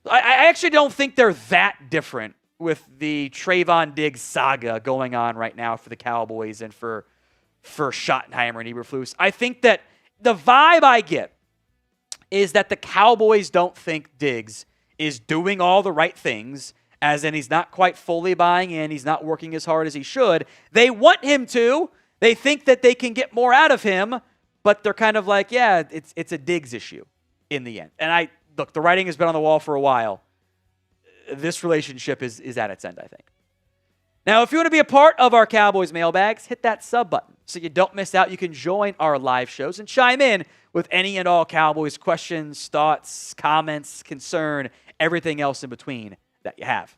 I actually don't think they're that different with the Trevon Diggs saga going on right now for the Cowboys and for Schottenheimer and Eberflus. I think that the vibe I get is that the Cowboys don't think Diggs is doing all the right things, as in he's not quite fully buying in, he's not working as hard as he should. They want him to. They think that they can get more out of him, but they're kind of like, yeah, it's a Diggs issue in the end. And look, the writing has been on the wall for a while. This relationship is at its end, I think. Now, if you want to be a part of our Cowboys mailbags, hit that sub button so you don't miss out. You can join our live shows and chime in with any and all Cowboys questions, thoughts, comments, concern, everything else in between that you have.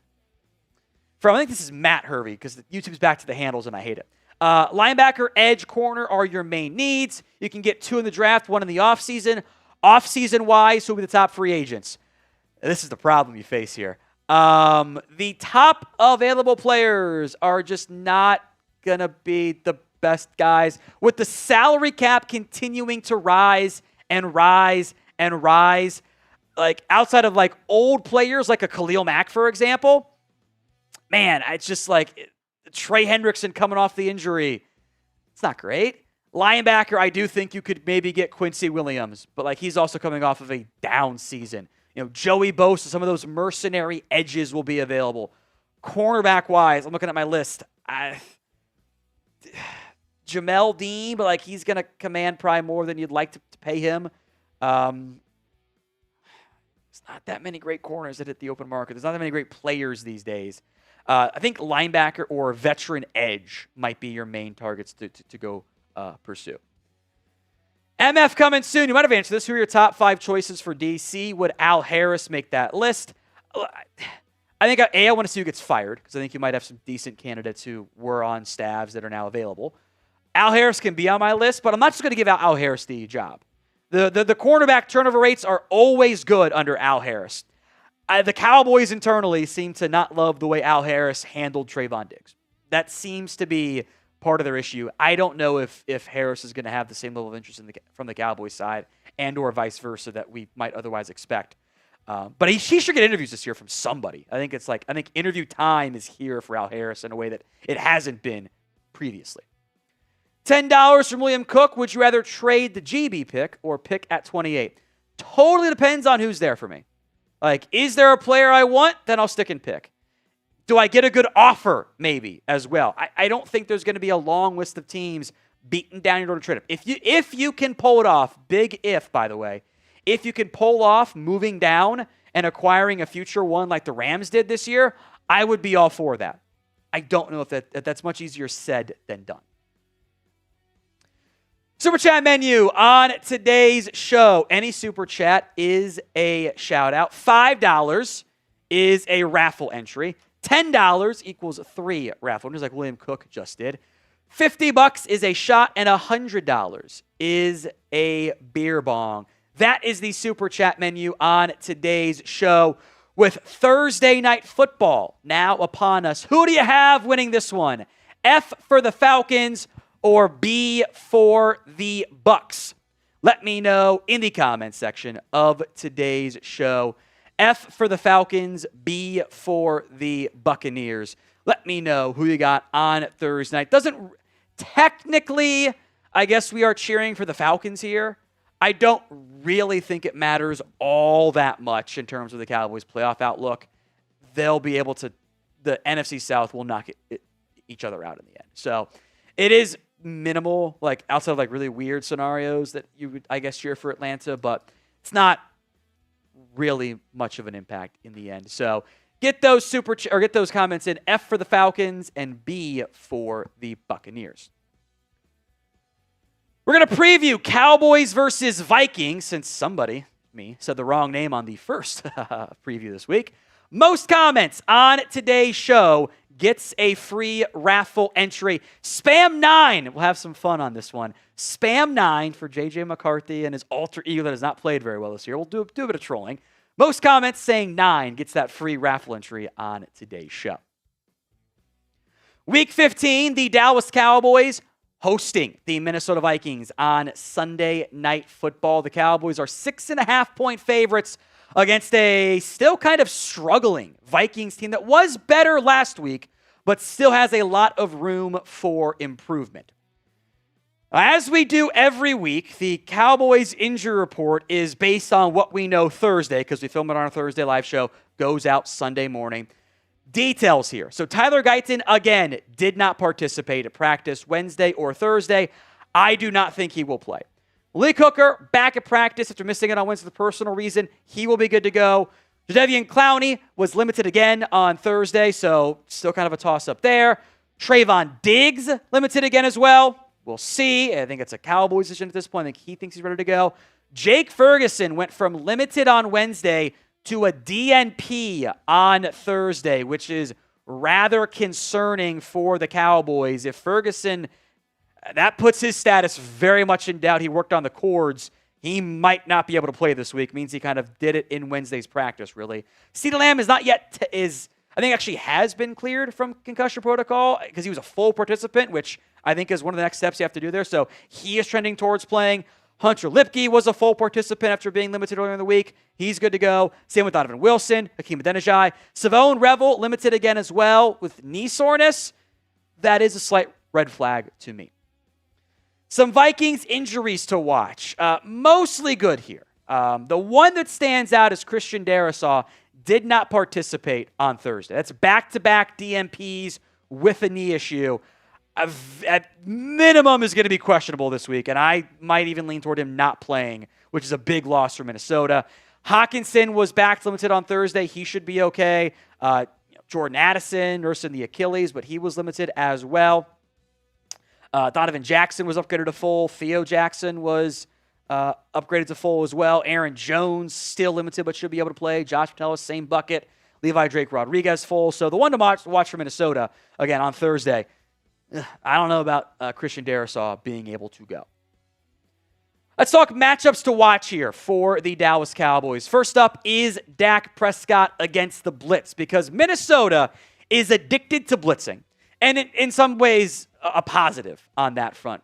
I think this is Matt Hervey because YouTube's back to the handles and I hate it. Linebacker, edge, corner are your main needs. You can get 2 in the draft, 1 in the offseason. Offseason-wise, who will be the top free agents? This is the problem you face here. The top available players are just not going to be the best guys. With the salary cap continuing to rise and rise and rise, like outside of like old players like a Khalil Mack, for example, man, it's just like Trey Hendrickson coming off the injury. It's not great. Linebacker, I do think you could maybe get Quincy Williams, but like he's also coming off of a down season. Joey Bosa, some of those mercenary edges will be available. Cornerback-wise, I'm looking at my list. Jamel Dean, but like he's going to command probably more than you'd like to pay him. There's not that many great corners that hit the open market. There's not that many great players these days. I think linebacker or veteran edge might be your main targets to go pursue. MF coming soon. You might have answered this. Who are your top 5 choices for DC? Would Al Harris make that list? I think I want to see who gets fired because I think you might have some decent candidates who were on staffs that are now available. Al Harris can be on my list, but I'm not just going to give Al Harris the job. The quarterback turnover rates are always good under Al Harris. The Cowboys internally seem to not love the way Al Harris handled Trevon Diggs. That seems to be part of their issue. I don't know if Harris is going to have the same level of interest from the Cowboys side and or vice versa that we might otherwise expect. But he should get interviews this year from somebody. I think interview time is here for Al Harris in a way that it hasn't been previously. $10 from William Cook. Would you rather trade the GB pick or pick at 28? Totally depends on who's there for me. Like, is there a player I want? Then I'll stick and pick. Do I get a good offer? Maybe as well. I don't think there's going to be a long list of teams beating down your door to trade him. If you can pull it off, big if, by the way, if you can pull off moving down and acquiring a future one like the Rams did this year, I would be all for that. I don't know if that's much easier said than done. Super chat menu on today's show. Any super chat is a shout out. $5 is a raffle entry. $10 equals 3 raffle entries like William Cook just did. $50 is a shot, and $100 is a beer bong. That is the super chat menu on today's show. With Thursday night football now upon us, who do you have winning this one? F for the Falcons or B for the Bucks? Let me know in the comments section of today's show. F for the Falcons, B for the Buccaneers. Let me know who you got on Thursday night. Doesn't technically, I guess we are cheering for the Falcons here. I don't really think it matters all that much in terms of the Cowboys' playoff outlook. They'll be able to, the NFC South will knock each other out in the end. So it is minimal, like outside of like really weird scenarios that you would, I guess, cheer for Atlanta, but it's not really much of an impact in the end. So get those get those comments in. F for the Falcons and B for the Buccaneers. We're going to preview Cowboys versus Vikings since somebody, me, said the wrong name on the first preview this week. Most comments on today's show gets a free raffle entry. Spam 9. We'll have some fun on this one. Spam 9 for JJ McCarthy and his alter ego that has not played very well this year. We'll do a bit of trolling. Most comments saying 9 gets that free raffle entry on today's show. Week 15, the Dallas Cowboys hosting the Minnesota Vikings on Sunday Night Football. The Cowboys are 6.5-point favorites against a still kind of struggling Vikings team that was better last week, but still has a lot of room for improvement. As we do every week, the Cowboys injury report is based on what we know Thursday, because we film it on our Thursday live show, goes out Sunday morning. Details here. So Tyler Guyton, again, did not participate at practice Wednesday or Thursday. I do not think he will play. Malik Hooker, back at practice after missing it on Wednesday for personal reason. He will be good to go. Jadeveon Clowney was limited again on Thursday, so still kind of a toss-up there. Trevon Diggs, limited again as well. We'll see. I think it's a Cowboys decision at this point. I think he thinks he's ready to go. Jake Ferguson went from limited on Wednesday to a DNP on Thursday, which is rather concerning for the Cowboys. If Ferguson, that puts his status very much in doubt. He worked on the cords. He might not be able to play this week. Means he kind of did it in Wednesday's practice, really. CeeDee Lamb is not yet, I think actually has been cleared from concussion protocol because he was a full participant, which I think is one of the next steps you have to do there. So he is trending towards playing. Hunter Luepke was a full participant after being limited earlier in the week. He's good to go. Same with Donovan Wilson, Hakeem Adeniji. Shavon Revel limited again as well with knee soreness. that is a slight red flag to me. Some Vikings injuries to watch. Mostly good here. The one that stands out is Christian Darrisaw did not participate on Thursday. That's back-to-back DMPs with a knee issue. At minimum is going to be questionable this week, and I might even lean toward him not playing, which is a big loss for Minnesota. Hockenson was back limited on Thursday. He should be okay. Jordan Addison nursing the Achilles, but he was limited as well. Donovan Jackson was upgraded to full. Theo Jackson was upgraded to full as well. Aaron Jones still limited but should be able to play. Josh Metellus, same bucket. Levi Drake Rodriguez full. So the one to watch for Minnesota, again, on Thursday, I don't know about Christian Darrisaw being able to go. Let's talk matchups to watch here for the Dallas Cowboys. First up is Dak Prescott against the blitz, because Minnesota is addicted to blitzing. And in some ways, a positive on that front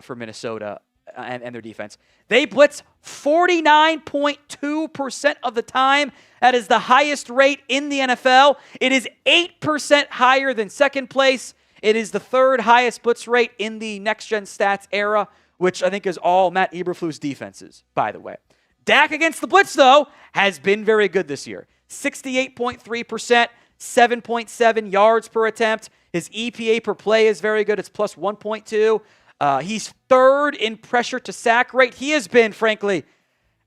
for Minnesota and their defense. They blitz 49.2% of the time. That is the highest rate in the NFL. It is 8% higher than second place. It is the third highest blitz rate in the next-gen stats era, which I think is all Matt Eberflus defenses, by the way. Dak against the blitz, though, has been very good this year. 68.3%, 7.7 yards per attempt. His EPA per play is very good. It's plus 1.2. He's third in pressure to sack rate. He has been, frankly,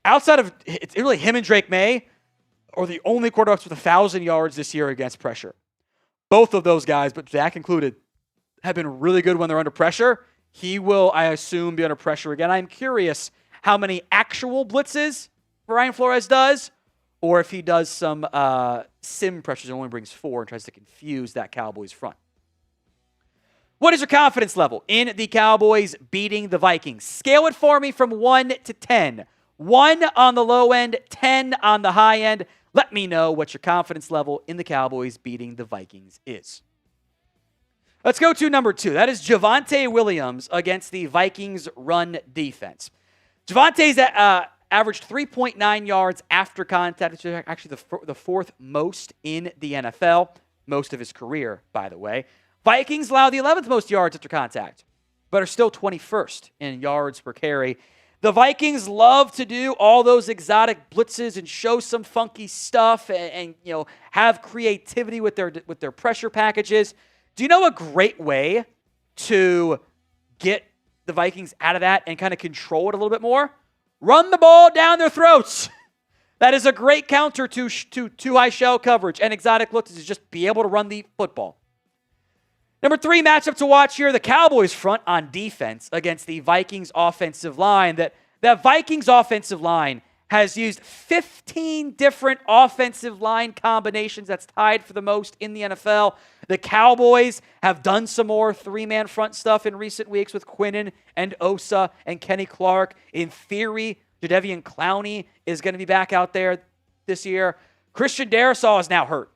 outside of it's really him and Drake May, are the only quarterbacks with 1,000 yards this year against pressure. Both of those guys, but Dak included, have been really good when they're under pressure. He will, I assume, be under pressure again. I'm curious how many actual blitzes Brian Flores does, or if he does some sim pressures and only brings 4 and tries to confuse that Cowboys front. What is your confidence level in the Cowboys beating the Vikings? Scale it for me from 1 to 10. 1 on the low end, 10 on the high end. Let me know what your confidence level in the Cowboys beating the Vikings is. Let's go to number 2. That is Javonte Williams against the Vikings run defense. Javonte's averaged 3.9 yards after contact, which is actually the fourth most in the NFL, most of his career, by the way. Vikings allow the 11th most yards after contact, but are still 21st in yards per carry. The Vikings love to do all those exotic blitzes and show some funky stuff and have creativity with their pressure packages. Do you know a great way to get the Vikings out of that and kind of control it a little bit more? Run the ball down their throats. That is a great counter to high shell coverage and exotic looks, is just be able to run the football. Number 3 matchup to watch here, the Cowboys front on defense against the Vikings offensive line. That Vikings offensive line has used 15 different offensive line combinations. That's tied for the most in the NFL. The Cowboys have done some more 3-man front stuff in recent weeks with Quinnen and Osa and Kenny Clark. In theory, Jadeveon Clowney is going to be back out there this year. Christian Darrisaw is now hurt,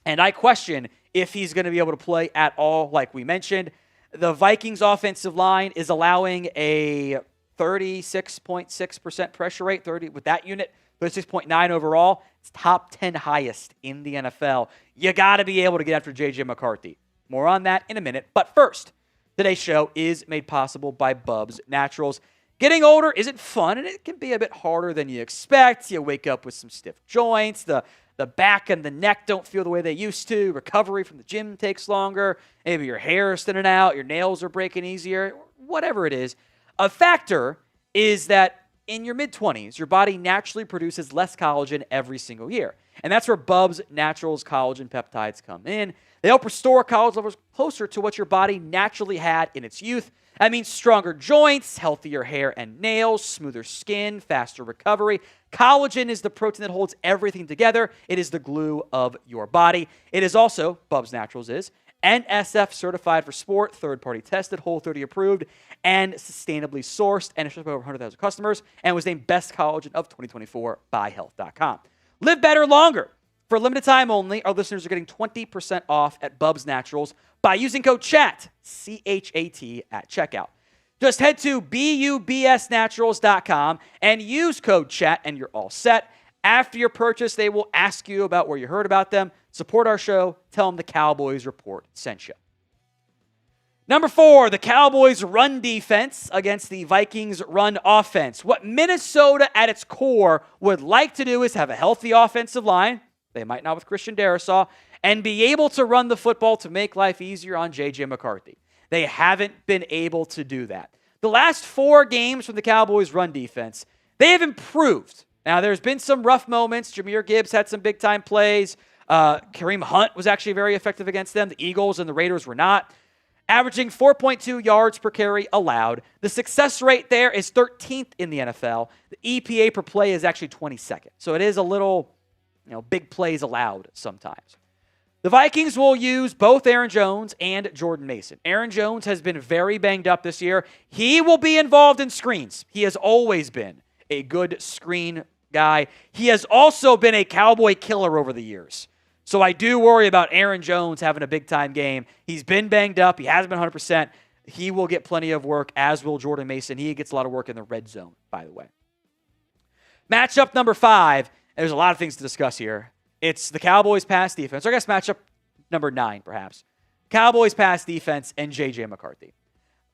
and I question if he's going to be able to play at all, like we mentioned. The Vikings offensive line is allowing a 36.6% pressure rate, with that unit, 36.9 overall. It's top 10 highest in the NFL. You got to be able to get after J.J. McCarthy. More on that in a minute. But first, today's show is made possible by Bubs Naturals. Getting older isn't fun, and it can be a bit harder than you expect. You wake up with some stiff joints. The back and the neck don't feel the way they used to. Recovery from the gym takes longer. Maybe your hair is thinning out. Your nails are breaking easier. Whatever it is. A factor is that in your mid-20s, your body naturally produces less collagen every single year. And that's where Bubs Naturals collagen peptides come in. They help restore collagen levels closer to what your body naturally had in its youth. That means stronger joints, healthier hair and nails, smoother skin, faster recovery. Collagen is the protein that holds everything together. It is the glue of your body. It is also, Bubs Naturals is, NSF certified for sport, third-party tested, Whole30 approved, and sustainably sourced, and it's shipped by over 100,000 customers, and was named Best Collagen of 2024 by Health.com. Live better longer. For a limited time only, our listeners are getting 20% off at Bubs Naturals by using code CHAT, C-H-A-T, at checkout. Just head to BUBSNaturals.com and use code CHAT, and you're all set. After your purchase, they will ask you about where you heard about them. Support our show. Tell them the Cowboys Report sent you. Number 4, the Cowboys' run defense against the Vikings' run offense. What Minnesota at its core would like to do is have a healthy offensive line. They might not with Christian Darrisaw, and be able to run the football to make life easier on J.J. McCarthy. They haven't been able to do that. The last 4 games from the Cowboys' run defense, they have improved. Now, there's been some rough moments. Jahmyr Gibbs had some big-time plays. Kareem Hunt was actually very effective against them. The Eagles and the Raiders were not. Averaging 4.2 yards per carry allowed. The success rate there is 13th in the NFL. The EPA per play is actually 22nd. So it is a little, big plays allowed sometimes. The Vikings will use both Aaron Jones and Jordan Mason. Aaron Jones has been very banged up this year. He will be involved in screens. He has always been a good screen guy. He has also been a Cowboy killer over the years. So I do worry about Aaron Jones having a big-time game. He's been banged up. He hasn't been 100%. He will get plenty of work, as will Jordan Mason. He gets a lot of work in the red zone, by the way. Matchup number 5. There's a lot of things to discuss here. It's the Cowboys pass defense, or I guess matchup number 9, perhaps. Cowboys pass defense and J.J. McCarthy.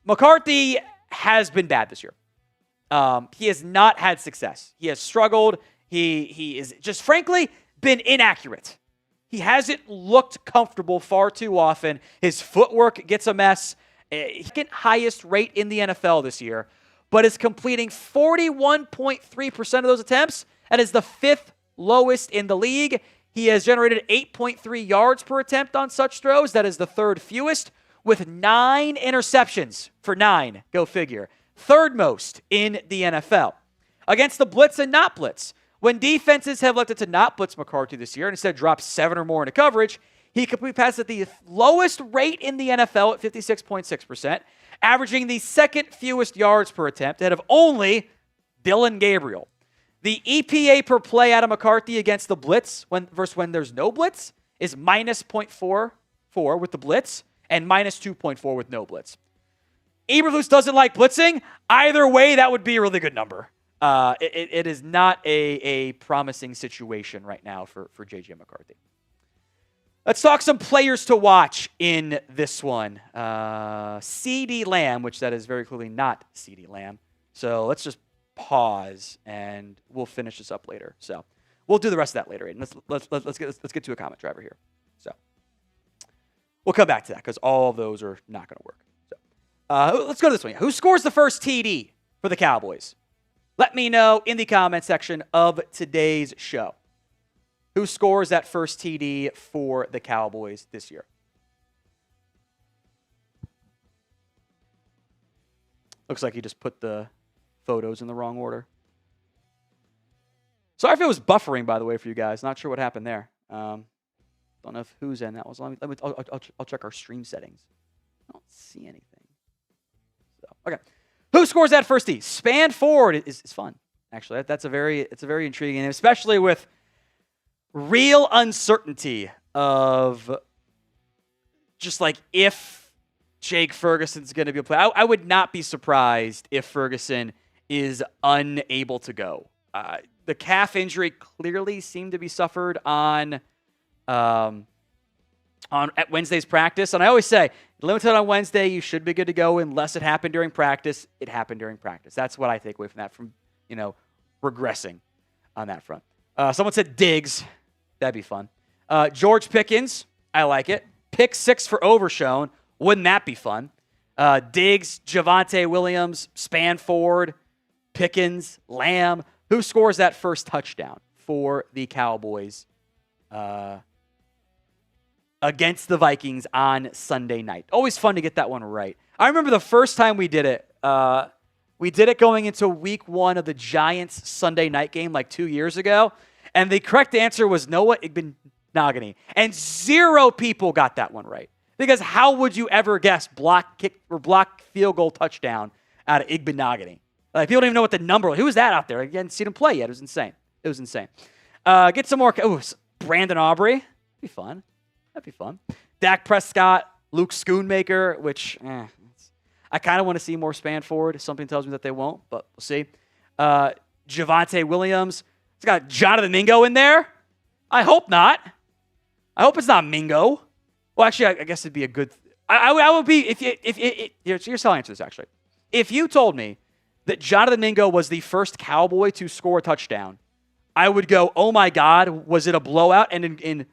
McCarthy has been bad this year. He has not had success. He has struggled. He is just, frankly, been inaccurate. He hasn't looked comfortable far too often. His footwork gets a mess. Second highest rate in the NFL this year, but is completing 41.3% of those attempts. That is the 5th lowest in the league. He has generated 8.3 yards per attempt on such throws. That is the 3rd fewest, with 9 interceptions for 9. Go figure. 3rd most in the NFL. Against the blitz and not blitz. When defenses have elected to not blitz McCarthy this year and instead drop 7 or more into coverage, he completed passes at the lowest rate in the NFL at 56.6%, averaging the 2nd fewest yards per attempt ahead of only Dillon Gabriel. The EPA per play out of McCarthy against the blitz versus when there's no blitz is minus 0.44 with the blitz and minus 2.4 with no blitz. Eberflus doesn't like blitzing. Either way, that would be a really good number. It is not a promising situation right now for J.J. McCarthy. Let's talk some players to watch in this one. CeeDee Lamb, which that is very clearly not CeeDee Lamb. So let's just pause and we'll finish this up later. So we'll do the rest of that later, Aiden. Let's get to a comment driver here. So we'll come back to that because all of those are not going to work. So let's go to this one. Who scores the first TD for the Cowboys? Let me know in the comment section of today's show. Who scores that first TD for the Cowboys this year? Looks like he just put the photos in the wrong order. Sorry if it was buffering, by the way, for you guys. Not sure what happened there. Don't know if whose end that was. I'll check our stream settings. I don't see anything. So, okay. Who scores that first TD? Span forward is fun, actually. It's a very intriguing, especially with real uncertainty of just like if Jake Ferguson's going to be a player. I would not be surprised if Ferguson is unable to go. The calf injury clearly seemed to be suffered on at Wednesday's practice. And I always say, limited on Wednesday, you should be good to go unless it happened during practice. It happened during practice. That's what I take away from that, from, regressing on that front. Someone said Diggs. That'd be fun. George Pickens. I like it. Pick 6 for Overshown. Wouldn't that be fun? Diggs, Javonte Williams, Span Ford, Pickens, Lamb. Who scores that first touchdown for the Cowboys against the Vikings on Sunday night? Always fun to get that one right. I remember the first time we did it. We did it going into week 1 of the Giants Sunday night game like 2 years ago. And the correct answer was Noah Igbinoghene. And 0 people got that one right. Because how would you ever guess block kick or block field goal touchdown out of Igbinoghene? Like, people don't even know what the number was. Who was that out there? I hadn't seen him play yet. It was insane. Get some more. Brandon Aubrey. That'd be fun. Dak Prescott, Luke Schoonmaker, which I kind of want to see more Span Ford. Something tells me that they won't, but we'll see. Javonte Williams. It's got Jonathan Mingo in there. I hope not. I hope it's not Mingo. Well, actually, I guess it'd be a good. I would be, here's how I answer this, actually. If you told me that Jonathan Mingo was the first Cowboy to score a touchdown, I would go, oh my God, was it a blowout and in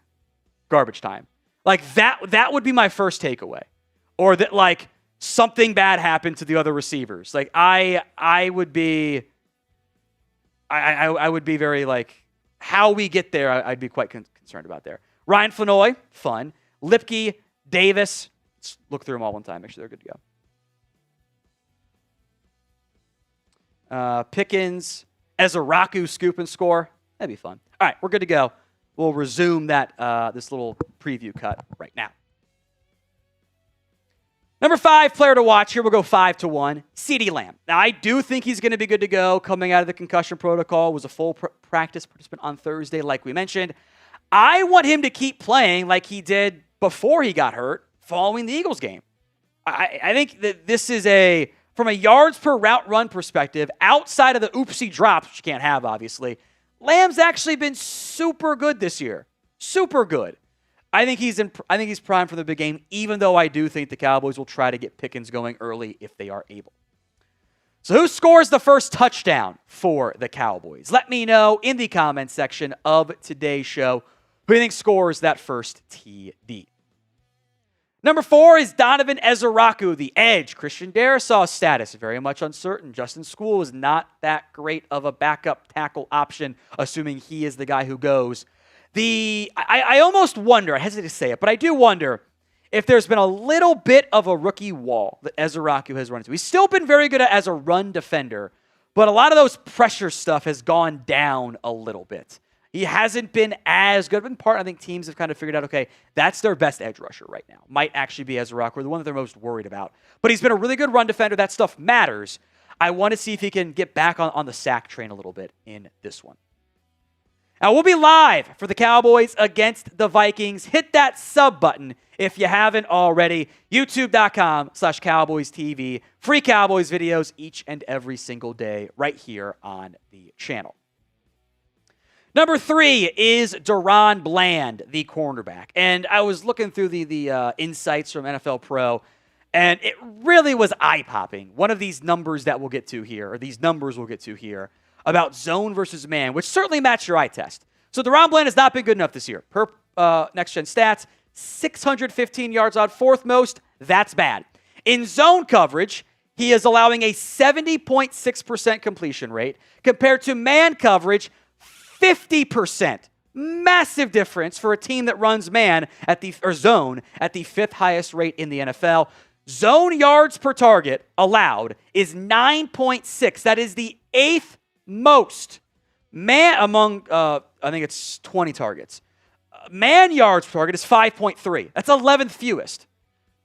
garbage time? Like, that would be my first takeaway. Or that, like, something bad happened to the other receivers. Like, I would be very, like, how we get there, I'd be quite concerned about there. Ryan Flanoy, fun. Luepke, Davis. Let's look through them all one time, make sure they're good to go. Pickens, Ezaraku, scoop and score. That'd be fun. All right, we're good to go. We'll resume that this little preview cut right now. Number 5 player to watch here. We'll go 5-1. CeeDee Lamb. Now, I do think he's going to be good to go coming out of the concussion protocol. Was a full practice participant on Thursday, like we mentioned. I want him to keep playing like he did before he got hurt following the Eagles game. I think that this is from a yards per route run perspective, outside of the oopsie drops, which you can't have, obviously, Lamb's actually been super good this year. Super good. I think he's primed for the big game, even though I do think the Cowboys will try to get Pickens going early if they are able. So who scores the first touchdown for the Cowboys? Let me know in the comments section of today's show who you think scores that first TD. Number 4 is Donovan Ezaraku, the edge. Christian Darrisaw's status very much uncertain. Justin School is not that great of a backup tackle option, assuming he is the guy who goes. I almost wonder, I hesitate to say it, but I do wonder if there's been a little bit of a rookie wall that Ezaraku has run into. He's still been very good as a run defender, but a lot of those pressure stuff has gone down a little bit. He hasn't been as good. In part, I think teams have kind of figured out, okay, that's their best edge rusher right now. Might actually be Ezaraku, the one that they're most worried about. But he's been a really good run defender. That stuff matters. I want to see if he can get back on the sack train a little bit in this one. Now, we'll be live for the Cowboys against the Vikings. Hit that sub button if you haven't already. YouTube.com/Cowboys TV. Free Cowboys videos each and every single day right here on the channel. Number 3 is Deron Bland, the cornerback. And I was looking through the insights from NFL Pro, and it really was eye-popping. One of these numbers that we'll get to here, or these numbers we'll get to here, about zone versus man, which certainly match your eye test. So Deron Bland has not been good enough this year. Per Next Gen Stats, 615 yards on, 4th most. That's bad. In zone coverage, he is allowing a 70.6% completion rate compared to man coverage, 50%. Massive difference for a team that runs man zone at the 5th highest rate in the NFL. Zone yards per target allowed is 9.6. That is the 8th most. Man among, I think it's 20 targets. Man yards per target is 5.3. That's 11th fewest.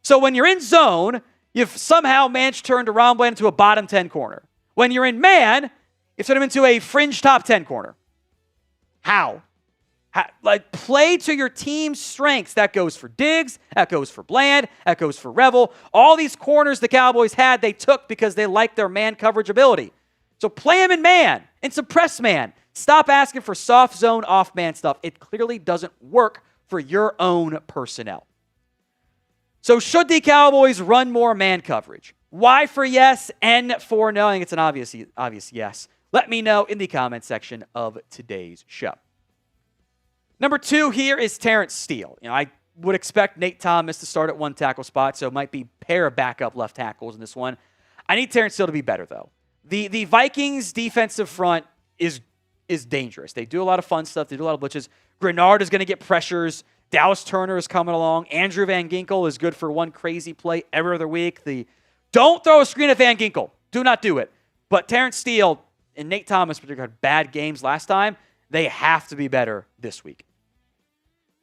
So when you're in zone, you've somehow managed to turn Deron Bland into a bottom 10 corner. When you're in man, you've turned him into a fringe top 10 corner. How? Like, play to your team's strengths. That goes for Diggs. That goes for Bland. That goes for Revel. All these corners the Cowboys had, they took because they liked their man coverage ability. So play him in man and suppress man. Stop asking for soft zone, off man stuff. It clearly doesn't work for your own personnel. So should the Cowboys run more man coverage? Y for yes, N for no. I think it's an obvious yes. Let me know in the comment section of today's show. Number 2 here is Terrence Steele. I would expect Nate Thomas to start at one tackle spot, so it might be pair of backup left tackles in this one. I need Terrence Steele to be better, though. The Vikings defensive front is dangerous. They do a lot of fun stuff. They do a lot of blitzes. Grenard is going to get pressures. Dallas Turner is coming along. Andrew Van Ginkel is good for one crazy play every other week. Don't throw a screen at Van Ginkel. Do not do it. But Terrence Steele and Nate Thomas particularly had bad games last time. They have to be better this week.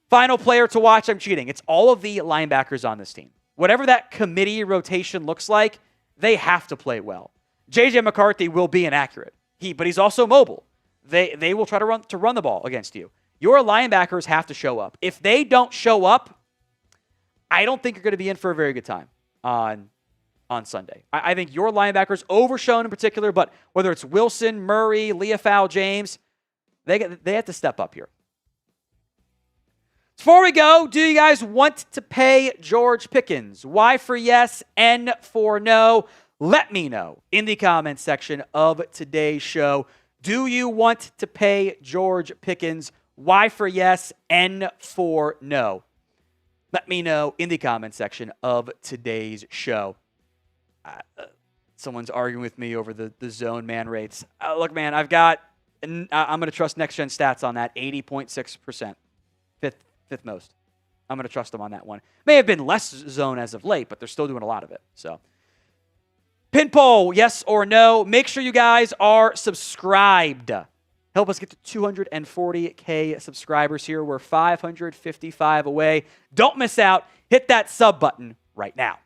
Final player to watch, I'm cheating. It's all of the linebackers on this team. Whatever that committee rotation looks like, they have to play well. J.J. McCarthy will be inaccurate. But he's also mobile. They will try to run the ball against you. Your linebackers have to show up. If they don't show up, I don't think you're going to be in for a very good time on Sunday. I think your linebackers, overshown in particular, but whether it's Wilson, Murray, Leafau, James, they have to step up here. Before we go, do you guys want to pay George Pickens? Y for yes, N for no. Let me know in the comments section of today's show. Do you want to pay George Pickens? Y for yes, N for no. Let me know in the comments section of today's show. Someone's arguing with me over the zone man rates. Look, man, I'm going to trust Next Gen Stats on that, 80.6%. Fifth most. I'm going to trust them on that one. May have been less zone as of late, but they're still doing a lot of it. So, pin poll, yes or no. Make sure you guys are subscribed. Help us get to 240K subscribers here. We're 555 away. Don't miss out. Hit that sub button right now.